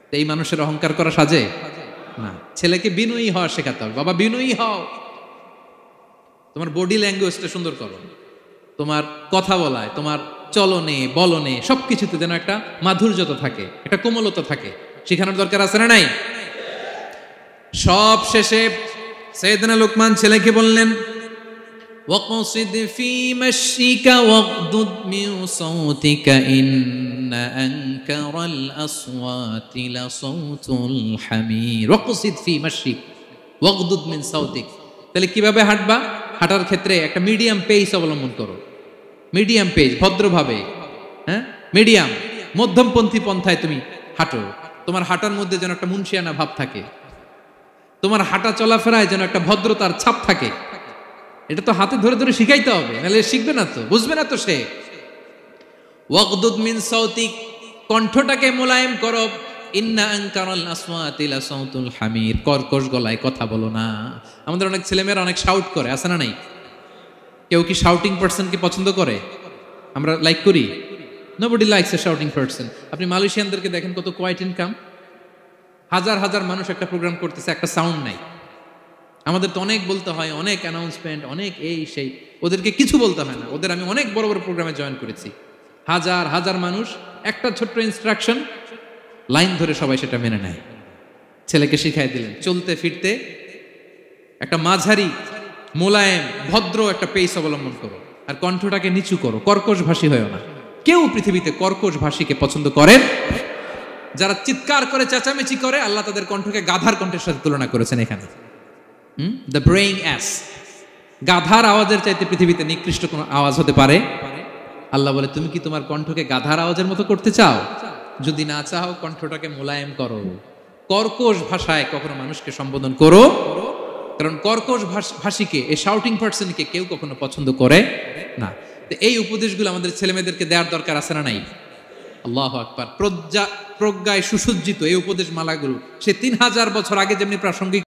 তো এই মানুষের অহংকার করা সাজে না। ছেলেকে বিনয়ী হওয়া শেখাতে হবে। বাবা বিনয়ী হও, তোমার বডি ল্যাঙ্গুয়েজটা সুন্দর করো, তোমার কথা বলায়, তোমার চলনে বলনে সবকিছুতে যেন একটা মাধুর্যতা থাকে, একটা কোমলতা থাকে, শেখানোর দরকার আছে না নাই? সব শেষে সাইয়েদনা লোকমান ছেলেকে বললেন, وَقْصِدْ فِي مَشْيِكَ وَاغْضُضْ مِنْ صَوْتِكَ إِنَّ أَنْكَرَ الْأَصْوَاتِ لَصَوْتُ الْحَمِيرِ وَقْصِدْ فِي مَشْيِكَ وَاغْضُضْ مِنْ صَوْتِكَ। তাহলে কিভাবে হাঁটবা? হাঁটার ক্ষেত্রে একটা মিডিয়াম পেস অবলম্বন করো, মিডিয়াম পেস, ভদ্রভাবে, হ্যাঁ, মিডিয়াম মধ্যমপন্থী পন্থায় তুমি হাঁটো। তোমার হাঁটার মধ্যে যেন একটা মুনশিয়ানা ভাব থাকে, তোমার হাঁটা চলাফেরায় যেন একটা ভদ্রতার ছাপ থাকে। এটা তো হাতে ধরে ধরে শিখাইতে হবে, নাহলে শিখবে না তো, বুঝবে না তো সে। ওয়াগদুদ মিন সাউতিক, কণ্ঠটাকে মোলায়েম করো। ইন্না আনকারাল আসওয়াতি লাসাউতুল হামির, কর্কশ গলায় কথা বলো না। আমাদের অনেক ছেলেমেয়েরা অনেক শাউট করে, আছে না নাই? কেউ কি শাউটিং পারসনকে পছন্দ করে? আমরা লাইক করি? Nobody likes a shouting person. আপনি মালয়েশিয়ানদেরকে দেখেন কত কোয়াইট ইনকাম, হাজার হাজার মানুষ একটা প্রোগ্রাম করতেছে, একটা সাউন্ড নাই। আমাদের তো অনেক বলতে হয়, অনেক অ্যানাউন্সমেন্ট, অনেক এই সেই, ওদেরকে কিছু বলতে হয় না। ওদের আমি অনেক বড় বড় প্রোগ্রামে জয়েন করেছি, হাজার হাজার মানুষ, একটা ছোট্ট ইনস্ট্রাকশন, লাইন ধরে সবাই সেটা মেনে নেয়। ছেলেকে শিখাই দিলেন চলতে ফিরতে একটা মাঝারি মোলায়েম ভদ্র একটা পেস অবলম্বন করো, আর কণ্ঠটাকে নিচু করো, কর্কশ ভাষী হয়েও না। কেউ পৃথিবীতে কর্কশ ভাষীকে পছন্দ করেন? যারা চিৎকার করে চেঁচামেচি করে, আল্লাহ তাদের কণ্ঠকে গাধার কণ্ঠের সাথে তুলনা করেছেন এখানে। দ্য ব্রেইং অ্যাস, গাধার আওয়াজের চাইতে পৃথিবীতে নিকৃষ্ট কোন আওয়াজ হতে পারে? আল্লাহ বলে তুমি কি তোমার কণ্ঠকে গাধার আওয়াজের মতো করতে চাও? যদি না চাও, কণ্ঠটাকে মোলায়েম করো, কর্কশ ভাষায় কখনো মানুষকে সম্বোধন করো, কারণ কর্কশ ভাষীকে, এই শাউটিং পারসনকে কেউ কখনো পছন্দ করে না। তো এই উপদেশগুলো আমাদের ছেলেমেয়েদেরকে দেওয়ার দরকার আছে না নাই? আল্লাহু আকবার। প্রজ্ঞায় সুসজ্জিত এই উপদেশ মালাগুলো সে 3000 বছর আগে যেমনি প্রাসঙ্গিক